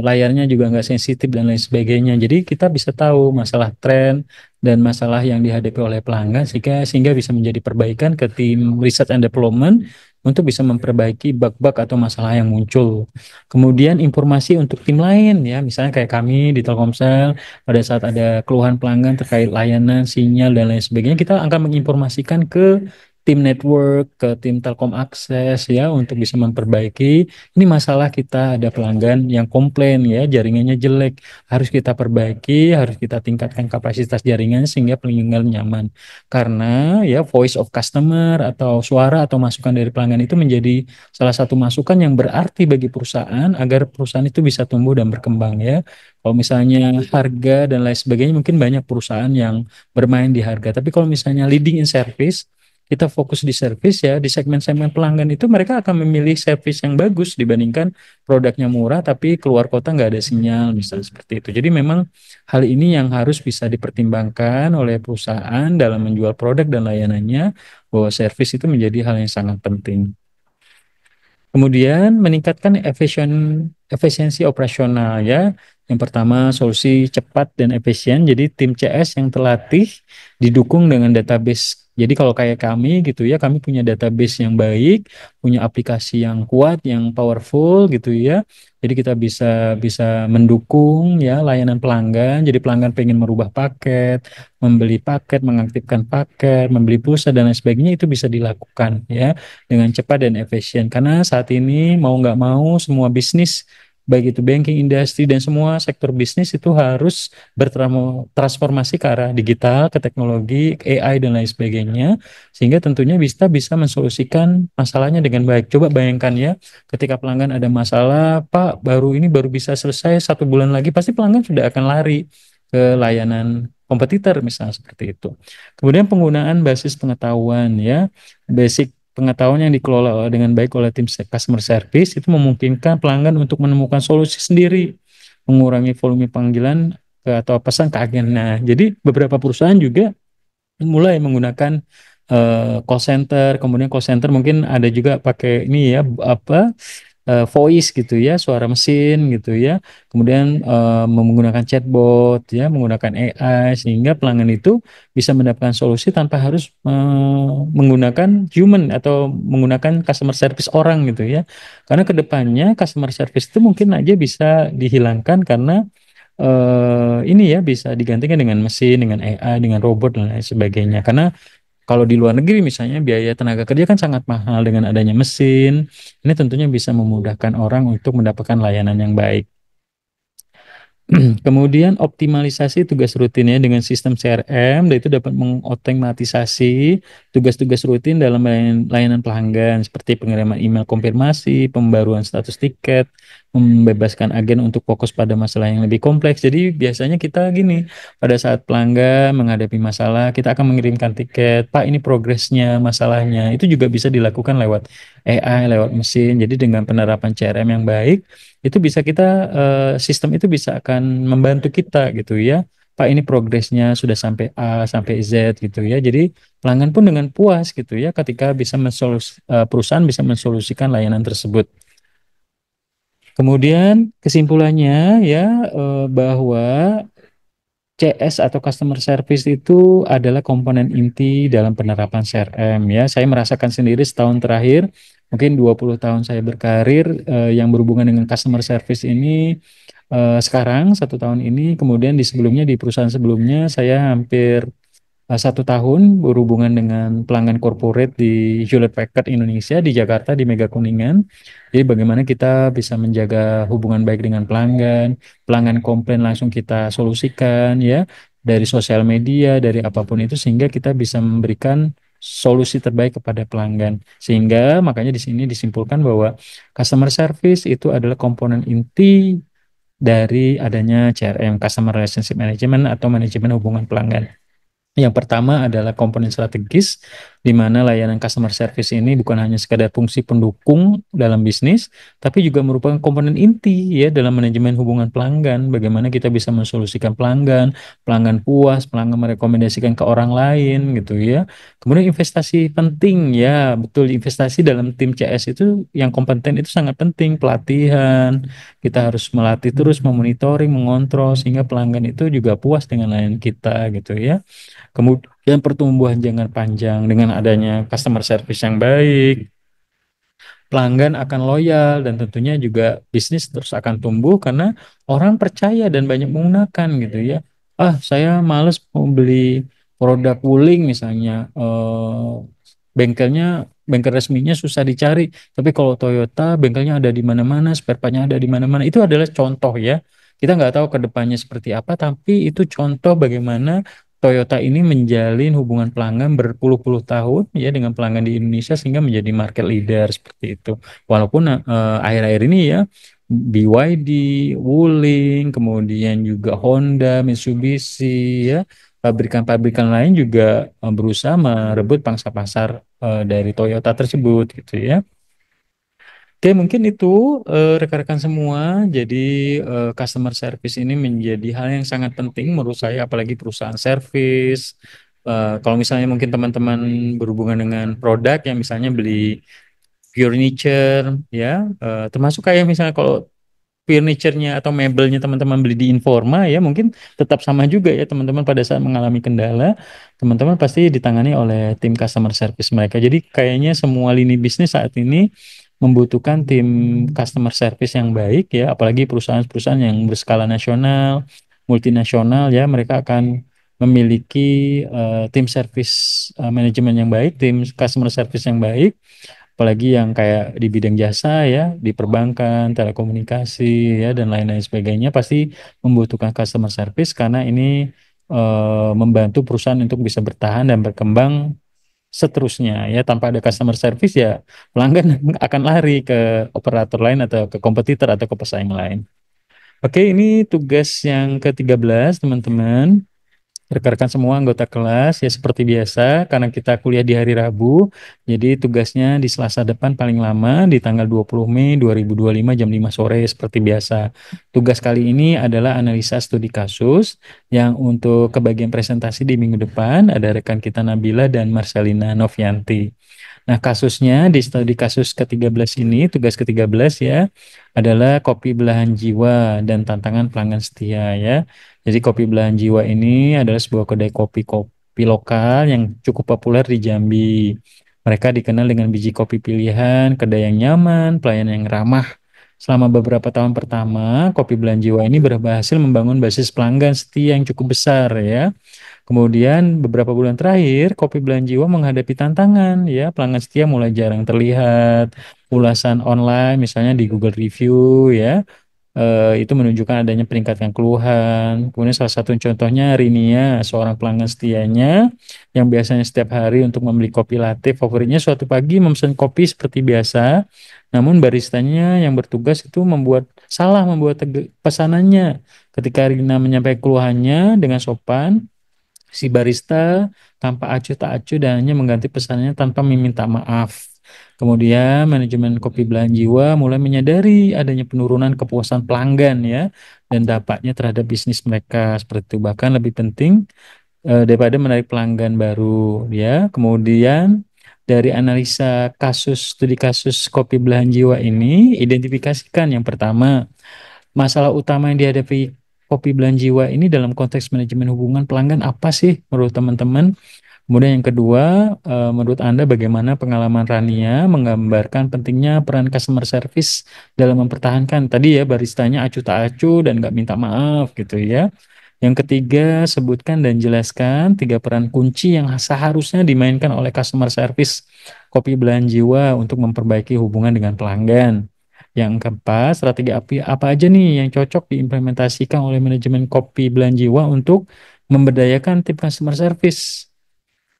layarnya juga nggak sensitif dan lain sebagainya. Jadi kita bisa tahu masalah tren dan masalah yang dihadapi oleh pelanggan, sehingga bisa menjadi perbaikan ke tim research and development untuk bisa memperbaiki bug-bug atau masalah yang muncul. Kemudian informasi untuk tim lain ya, misalnya kayak kami di Telkomsel, pada saat ada keluhan pelanggan terkait layanan, sinyal dan lain sebagainya, kita akan menginformasikan ke tim network, ke tim Telkom Akses ya, untuk bisa memperbaiki. Ini masalah kita ada pelanggan yang komplain ya, jaringannya jelek, harus kita perbaiki, harus kita tingkatkan kapasitas jaringan sehingga pelanggan nyaman. Karena ya voice of customer atau suara atau masukan dari pelanggan itu menjadi salah satu masukan yang berarti bagi perusahaan agar perusahaan itu bisa tumbuh dan berkembang ya. Kalau misalnya harga dan lain sebagainya, mungkin banyak perusahaan yang bermain di harga. Tapi kalau misalnya leading in service, kita fokus di service ya, di segmen-segmen pelanggan itu mereka akan memilih service yang bagus dibandingkan produknya murah tapi keluar kota nggak ada sinyal, misalnya seperti itu. Jadi memang hal ini yang harus bisa dipertimbangkan oleh perusahaan dalam menjual produk dan layanannya, bahwa service itu menjadi hal yang sangat penting. Kemudian meningkatkan efisiensi operasional ya. Yang pertama solusi cepat dan efisien. Jadi tim CS yang terlatih didukung dengan database. Jadi kalau kayak kami gitu ya, kami punya database yang baik, punya aplikasi yang kuat, yang powerful gitu ya. Jadi kita bisa bisa mendukung ya layanan pelanggan. Jadi pelanggan pengen merubah paket, membeli paket, mengaktifkan paket, membeli pulsa dan lain sebagainya itu bisa dilakukan ya dengan cepat dan efisien. Karena saat ini mau nggak mau semua bisnis, baik itu banking, industri, dan semua sektor bisnis itu harus bertransformasi ke arah digital, ke teknologi, ke AI, dan lain sebagainya. Sehingga tentunya bisa bisa mensolusikan masalahnya dengan baik. Coba bayangkan ya, ketika pelanggan ada masalah, Pak, ini baru bisa selesai 1 bulan lagi, pasti pelanggan sudah akan lari ke layanan kompetitor misalnya seperti itu. Kemudian penggunaan basis pengetahuan ya, basic pengetahuan yang dikelola dengan baik oleh tim customer service itu memungkinkan pelanggan untuk menemukan solusi sendiri, mengurangi volume panggilan atau pesan ke agen. Nah, jadi beberapa perusahaan juga mulai menggunakan call center, kemudian call center mungkin ada juga pakai ini ya apa voice gitu ya, suara mesin gitu ya. Kemudian menggunakan chatbot ya, menggunakan AI sehingga pelanggan itu bisa mendapatkan solusi tanpa harus menggunakan human atau menggunakan customer service orang gitu ya. Karena kedepannya customer service itu mungkin aja bisa dihilangkan karena ini ya bisa digantikan dengan mesin, dengan AI, dengan robot dan lain sebagainya. Karena kalau di luar negeri misalnya biaya tenaga kerja kan sangat mahal, dengan adanya mesin. Ini tentunya bisa memudahkan orang untuk mendapatkan layanan yang baik. Kemudian optimalisasi tugas rutinnya dengan sistem CRM, dan itu dapat mengotomatisasi tugas-tugas rutin dalam layanan pelanggan seperti pengiriman email konfirmasi, pembaruan status tiket, membebaskan agen untuk fokus pada masalah yang lebih kompleks. Jadi biasanya kita gini, pada saat pelanggan menghadapi masalah, kita akan mengirimkan tiket, Pak ini progresnya, masalahnya. Itu juga bisa dilakukan lewat AI, lewat mesin. Jadi dengan penerapan CRM yang baik, itu bisa kita sistem itu bisa akan membantu kita gitu ya. Pak ini progresnya sudah sampai A sampai Z gitu ya. Jadi pelanggan pun dengan puas gitu ya ketika bisa perusahaan bisa mensolusikan layanan tersebut. Kemudian kesimpulannya ya bahwa CS atau customer service itu adalah komponen inti dalam penerapan CRM ya. Saya merasakan sendiri setahun terakhir, mungkin 20 tahun saya berkarir yang berhubungan dengan customer service ini, sekarang 1 tahun ini, kemudian di sebelumnya di perusahaan sebelumnya saya hampir 1 tahun berhubungan dengan pelanggan corporate di Hewlett Packard Indonesia di Jakarta di Mega Kuningan. Jadi bagaimana kita bisa menjaga hubungan baik dengan pelanggan, pelanggan komplain langsung kita solusikan ya dari sosial media, dari apapun itu sehingga kita bisa memberikan solusi terbaik kepada pelanggan. Sehingga makanya di sini disimpulkan bahwa customer service itu adalah komponen inti dari adanya CRM, Customer Relationship Management atau manajemen hubungan pelanggan. Yang pertama adalah komponen strategis, di mana layanan customer service ini bukan hanya sekadar fungsi pendukung dalam bisnis, tapi juga merupakan komponen inti ya dalam manajemen hubungan pelanggan. Bagaimana kita bisa mensolusikan pelanggan, pelanggan puas, pelanggan merekomendasikan ke orang lain gitu ya. Kemudian investasi penting ya, betul investasi dalam tim CS itu yang kompeten itu sangat penting, pelatihan. Kita harus melatih terus, memonitoring, mengontrol sehingga pelanggan itu juga puas dengan layanan kita gitu ya. Kemudian pertumbuhan jangka panjang dengan adanya customer service yang baik, pelanggan akan loyal dan tentunya juga bisnis terus akan tumbuh karena orang percaya dan banyak menggunakan gitu ya. Ah, saya males mau beli produk Wuling misalnya, bengkel resminya susah dicari, tapi kalau Toyota bengkelnya ada di mana-mana, spare partnya ada di mana-mana. Itu adalah contoh ya. Kita nggak tahu ke depannya seperti apa, tapi itu contoh bagaimana Toyota ini menjalin hubungan pelanggan berpuluh-puluh tahun ya dengan pelanggan di Indonesia sehingga menjadi market leader seperti itu. Walaupun akhir-akhir ini ya BYD, Wuling, kemudian juga Honda, Mitsubishi ya pabrikan-pabrikan lain juga berusaha merebut pangsa pasar dari Toyota tersebut gitu ya. Oke, mungkin itu rekan-rekan semua. Jadi customer service ini menjadi hal yang sangat penting menurut saya, apalagi perusahaan service. Kalau misalnya mungkin teman-teman berhubungan dengan produk yang misalnya beli furniture, ya, termasuk kayak misalnya kalau furniture-nya atau mebelnya teman-teman beli di Informa ya mungkin tetap sama juga ya teman-teman pada saat mengalami kendala teman-teman pasti ditangani oleh tim customer service mereka. Jadi kayaknya semua lini bisnis saat ini membutuhkan tim customer service yang baik ya, apalagi perusahaan-perusahaan yang berskala nasional, multinasional ya, mereka akan memiliki tim service manajemen yang baik, tim customer service yang baik, apalagi yang kayak di bidang jasa ya, di perbankan, telekomunikasi ya dan lain-lain sebagainya pasti membutuhkan customer service karena ini membantu perusahaan untuk bisa bertahan dan berkembang seterusnya ya. Tanpa ada customer service ya pelanggan akan lari ke operator lain atau ke kompetitor atau ke pesaing lain. Oke, ini tugas yang ke-13 teman-teman. Rekan-rekan semua anggota kelas ya seperti biasa karena kita kuliah di hari Rabu, jadi tugasnya di Selasa depan paling lama di tanggal 20 Mei 2025 jam 5 sore seperti biasa. Tugas kali ini adalah analisa studi kasus yang untuk kebagian presentasi di minggu depan ada rekan kita Nabila dan Marcelina Novianti. Nah, kasusnya di studi kasus ke-13 ini, tugas ke-13 ya, adalah kopi belahan jiwa dan tantangan pelanggan setia ya. Jadi kopi belahan jiwa ini adalah sebuah kedai kopi lokal yang cukup populer di Jambi. Mereka dikenal dengan biji kopi pilihan, kedai yang nyaman, pelayanan yang ramah. Selama beberapa tahun pertama, kopi belahan jiwa ini berhasil membangun basis pelanggan setia yang cukup besar ya. Kemudian beberapa bulan terakhir, Kopi Belan Jiwa menghadapi tantangan, ya pelanggan setia mulai jarang terlihat, ulasan online misalnya di Google Review, ya itu menunjukkan adanya peningkatan keluhan. Kemudian salah satu contohnya Rinia, seorang pelanggan setianya yang biasanya setiap hari untuk membeli kopi latte favoritnya suatu pagi memesan kopi seperti biasa, namun baristanya yang bertugas itu membuat pesanannya. Ketika Rina menyampaikan keluhannya dengan sopan, si barista tanpa acuh tak acuh dan hanya mengganti pesanannya tanpa meminta maaf. Kemudian manajemen Kopi Belahan Jiwa mulai menyadari adanya penurunan kepuasan pelanggan ya dan dampaknya terhadap bisnis mereka seperti itu. Bahkan lebih penting daripada menarik pelanggan baru ya. Kemudian dari analisa studi kasus Kopi Belahan Jiwa ini identifikasikan yang pertama masalah utama yang dihadapi Kopi Belahan Jiwa ini dalam konteks manajemen hubungan pelanggan apa sih menurut teman-teman? Kemudian yang kedua, menurut Anda bagaimana pengalaman Rania menggambarkan pentingnya peran customer service dalam mempertahankan tadi ya baristanya acuh tak acuh dan nggak minta maaf gitu ya. Yang ketiga, sebutkan dan jelaskan tiga peran kunci yang seharusnya dimainkan oleh customer service Kopi Belahan Jiwa untuk memperbaiki hubungan dengan pelanggan. Yang keempat, strategi apa aja nih yang cocok diimplementasikan oleh manajemen Kopi Belahan Jiwa untuk memberdayakan tim customer service.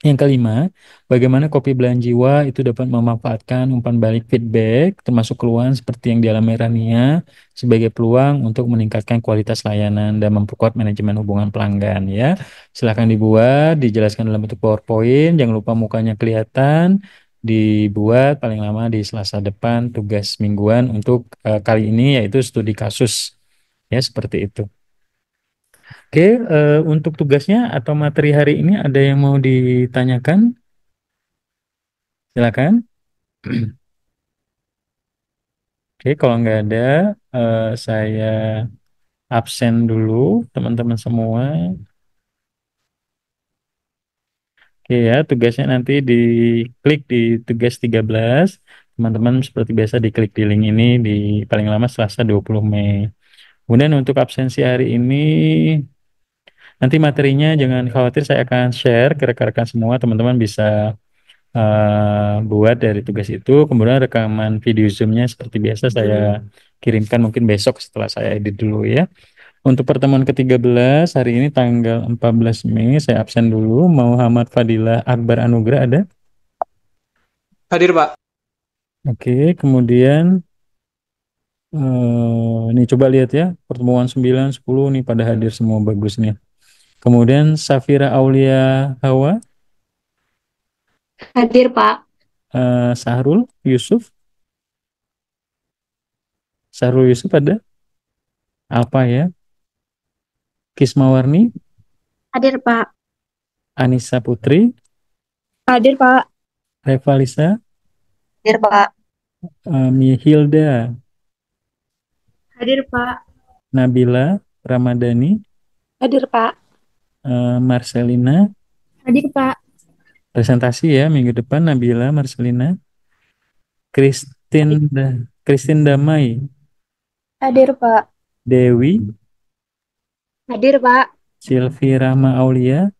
Yang kelima, bagaimana kopi belahan jiwa itu dapat memanfaatkan umpan balik feedback, termasuk keluhan seperti yang dialami Rania, sebagai peluang untuk meningkatkan kualitas layanan dan memperkuat manajemen hubungan pelanggan ya. Silakan dibuat, dijelaskan dalam bentuk PowerPoint, jangan lupa mukanya kelihatan, dibuat paling lama di Selasa depan tugas mingguan untuk kali ini yaitu studi kasus ya seperti itu. Oke, untuk tugasnya atau materi hari ini ada yang mau ditanyakan? Silakan. Oke, kalau nggak ada, saya absen dulu teman-teman semua. Oke ya, tugasnya nanti diklik di tugas 13. Teman-teman seperti biasa diklik di link ini di paling lama Selasa 20 Mei. Kemudian untuk absensi hari ini, nanti materinya jangan khawatir, saya akan share ke rekan-rekan semua. Teman-teman bisa buat dari tugas itu, kemudian rekaman video Zoom-nya seperti biasa saya kirimkan mungkin besok setelah saya edit dulu ya. Untuk pertemuan ke-13 hari ini tanggal 14 Mei saya absen dulu. Muhammad Fadilah Akbar Anugrah ada? Hadir, Pak. Oke, kemudian ini coba lihat ya, pertemuan 9, 10 nih pada hadir semua bagus nih. Kemudian Safira Aulia Hawa, Hadir, Pak. Sahrul Yusuf. Sahrul Yusuf ada? Apa ya? Kismawarni, Hadir, Pak. Anissa Putri, Hadir, Pak. Revalisa, Hadir, Pak. Hilda, Hadir, Pak. Nabila Ramadhani, Hadir, Pak. Marcelina. Hadir, Pak. Presentasi ya minggu depan Nabila, Marcelina, Christine Damai, Hadir, Pak. Dewi, Hadir, Pak. Silvi Rahma Aulia,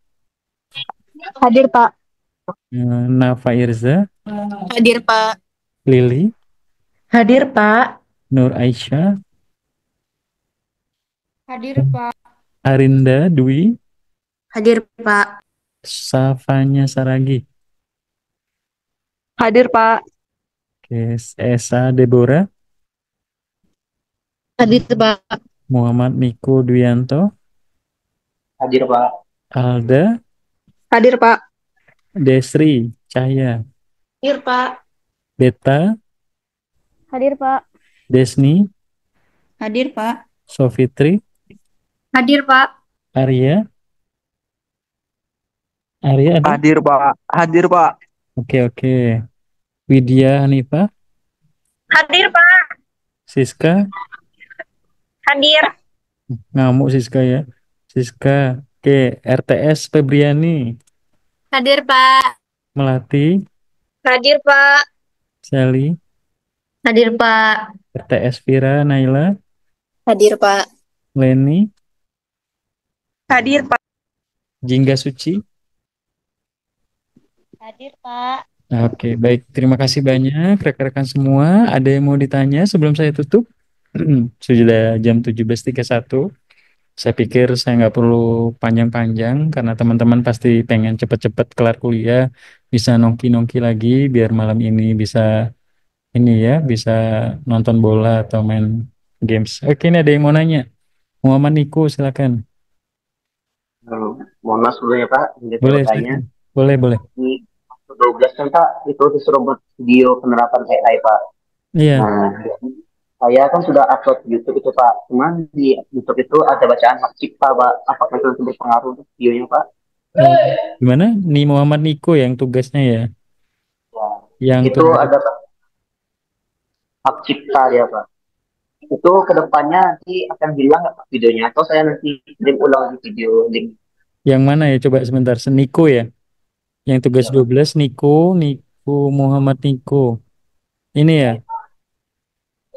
Hadir, Pak. Nafa Irza, Hadir, Pak. Lili, Hadir, Pak. Nur Aisyah, Hadir, Pak. Arinda Dwi, Hadir, Pak. Safanya Saragi, Hadir, Pak. Esa Deborah, Hadir, Pak. Muhammad Niko Dwianto, Hadir, Pak. Alda, Hadir, Pak. Desri Cahya, Hadir, Pak. Beta, Hadir, Pak. Desni, Hadir, Pak. Sofitri, Hadir, Pak. Arya, Arya ada? Hadir, Pak. Hadir, Pak. Oke. Widya Hanifah, Hadir, Pak. Siska, Hadir. ngamuk Siska ya. Siska, oke. RTS Febriani, Hadir, Pak. Melati, Hadir, Pak. Sally, Hadir, Pak. RTS Vira, Naila, Hadir, Pak. Leni, Hadir, Pak. Jingga Suci. Hadir, Pak. Oke, baik. Terima kasih banyak rekan-rekan semua. Ada yang mau ditanya sebelum saya tutup? Sudah jam 17.31. Saya pikir saya nggak perlu panjang-panjang karena teman-teman pasti pengen cepet-cepet kelar kuliah, bisa nongki-nongki lagi biar malam ini bisa ini ya, bisa nonton bola atau main games. Oke, ini ada yang mau nanya. Muhammad Niko, silakan. Mohon maaf sebelumnya Pak, jadi saya Boleh, bertanya. silakan. Boleh. Di 12 kan Pak, itu disuruh buat video penerapan AI Pak. Iya. Nah, saya kan sudah upload di YouTube itu Pak. Cuman di YouTube itu ada bacaan hak cipta Pak. Apakah itu nanti berpengaruh untuk videonya Pak? Gimana? Nih Muhammad Niko yang tugasnya ya? Ya, Yang itu ada hak cipta dia Pak. Itu kedepannya nanti akan hilang nggak Pak videonya? Atau saya nanti kirim ulang di video link? Yang mana ya? Coba sebentar. Niko ya? Yang tugas 12 Niko Muhammad Niko. Ini ya?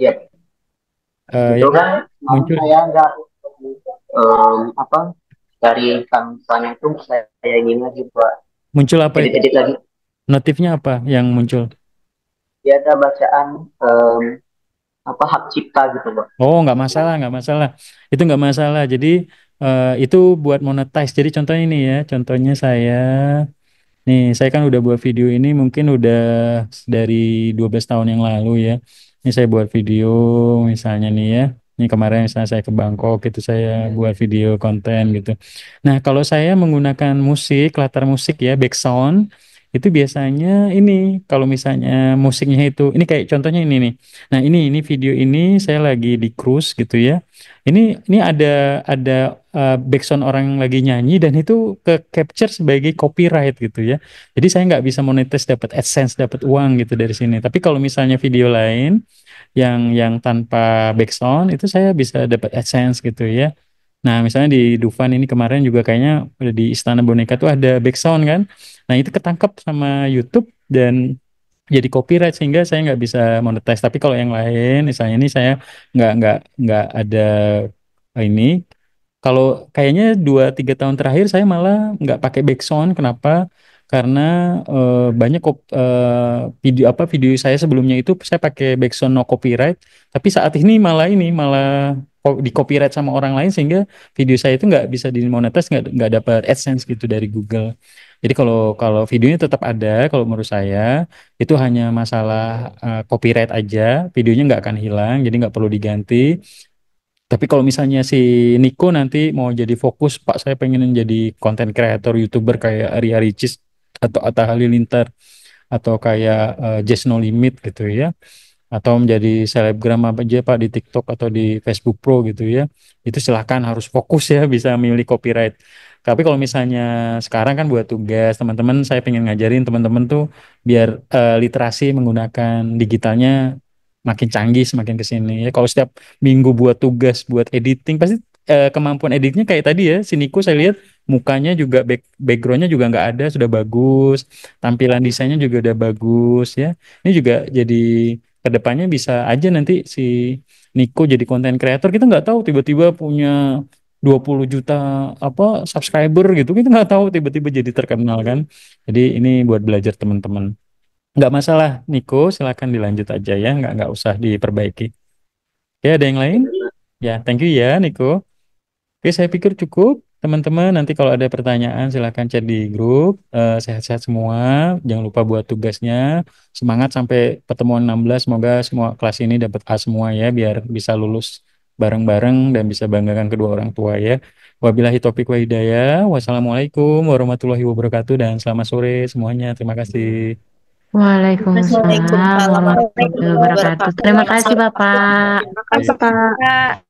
Iya. Itu kan muncul. Saya nggak dari kampanye itu saya ingin lagi Pak. Muncul apa itu? Edit lagi. Notifnya apa yang muncul? Ya ada bacaan hak cipta gitu Pak. Oh, nggak masalah. Itu nggak masalah. Jadi itu buat monetize. Jadi contohnya ini ya, contohnya saya kan udah buat video ini mungkin udah dari 12 tahun yang lalu ya. Ini saya buat video misalnya nih ya. Ini kemarin misalnya saya ke Bangkok itu saya buat video konten gitu. Nah, kalau saya menggunakan musik, latar musik ya, background itu biasanya ini kalau misalnya musiknya itu ini kayak contohnya ini nih. Nah, ini video ini saya lagi di cruise gitu ya. Ini ada background orang lagi nyanyi dan itu ke capture sebagai copyright gitu ya. Jadi saya nggak bisa monetize dapat AdSense dapat uang gitu dari sini. Tapi kalau misalnya video lain yang tanpa background itu saya bisa dapat AdSense gitu ya. Nah, misalnya di Dufan ini kemarin juga kayaknya udah di Istana Boneka tuh ada background kan. Nah, itu ketangkep sama YouTube dan jadi copyright sehingga saya nggak bisa monetize. Tapi kalau yang lain, misalnya ini saya nggak ada ini. Kalau kayaknya 2-3 tahun terakhir saya malah nggak pakai background. Kenapa? Karena banyak video saya sebelumnya itu saya pakai background no copyright. Tapi saat ini malah di copyright sama orang lain sehingga video saya itu nggak bisa dimonetize, nggak dapat AdSense gitu dari Google. Jadi kalau videonya tetap ada, kalau menurut saya itu hanya masalah copyright aja, videonya nggak akan hilang, jadi nggak perlu diganti. Tapi kalau misalnya si Niko nanti mau jadi fokus, Pak, saya pengen jadi konten kreator YouTuber kayak Arya Ricis atau Atta Halilintar atau kayak Just No Limit gitu ya, atau menjadi selebgram apa aja Pak di TikTok atau di Facebook Pro gitu ya, itu silahkan harus fokus ya bisa milih copyright. Tapi kalau misalnya sekarang kan buat tugas teman-teman, saya pengen ngajarin teman-teman tuh biar literasi menggunakan digitalnya makin canggih semakin ke sini ya. Kalau setiap minggu buat tugas buat editing pasti kemampuan editnya kayak tadi ya, si Niko saya lihat mukanya juga backgroundnya juga nggak ada sudah bagus, tampilan desainnya juga udah bagus ya. Ini juga jadi kedepannya bisa aja nanti si Niko jadi konten kreator, kita nggak tahu tiba-tiba punya 20 juta apa subscriber gitu, kita nggak tahu tiba-tiba jadi terkenal kan. Jadi ini buat belajar teman-teman, nggak masalah Niko, silakan dilanjut aja ya, nggak usah diperbaiki. Ya ada yang lain ya, thank you ya Niko. Oke, saya pikir cukup. Teman-teman, nanti kalau ada pertanyaan silahkan chat di grup. Sehat-sehat semua. Jangan lupa buat tugasnya. Semangat sampai pertemuan 16. Semoga semua kelas ini dapat A semua ya, biar bisa lulus bareng-bareng dan bisa banggakan kedua orang tua ya. Wabillahi taufiq wa hidayah. Wassalamualaikum warahmatullahi wabarakatuh dan selamat sore semuanya. Terima kasih. Waalaikumsalam Waalaikumsalam warahmatullahi warahmatullahi wabarakatuh. wabarakatuh. Terima kasih, Bapak. Terima kasih, Pak.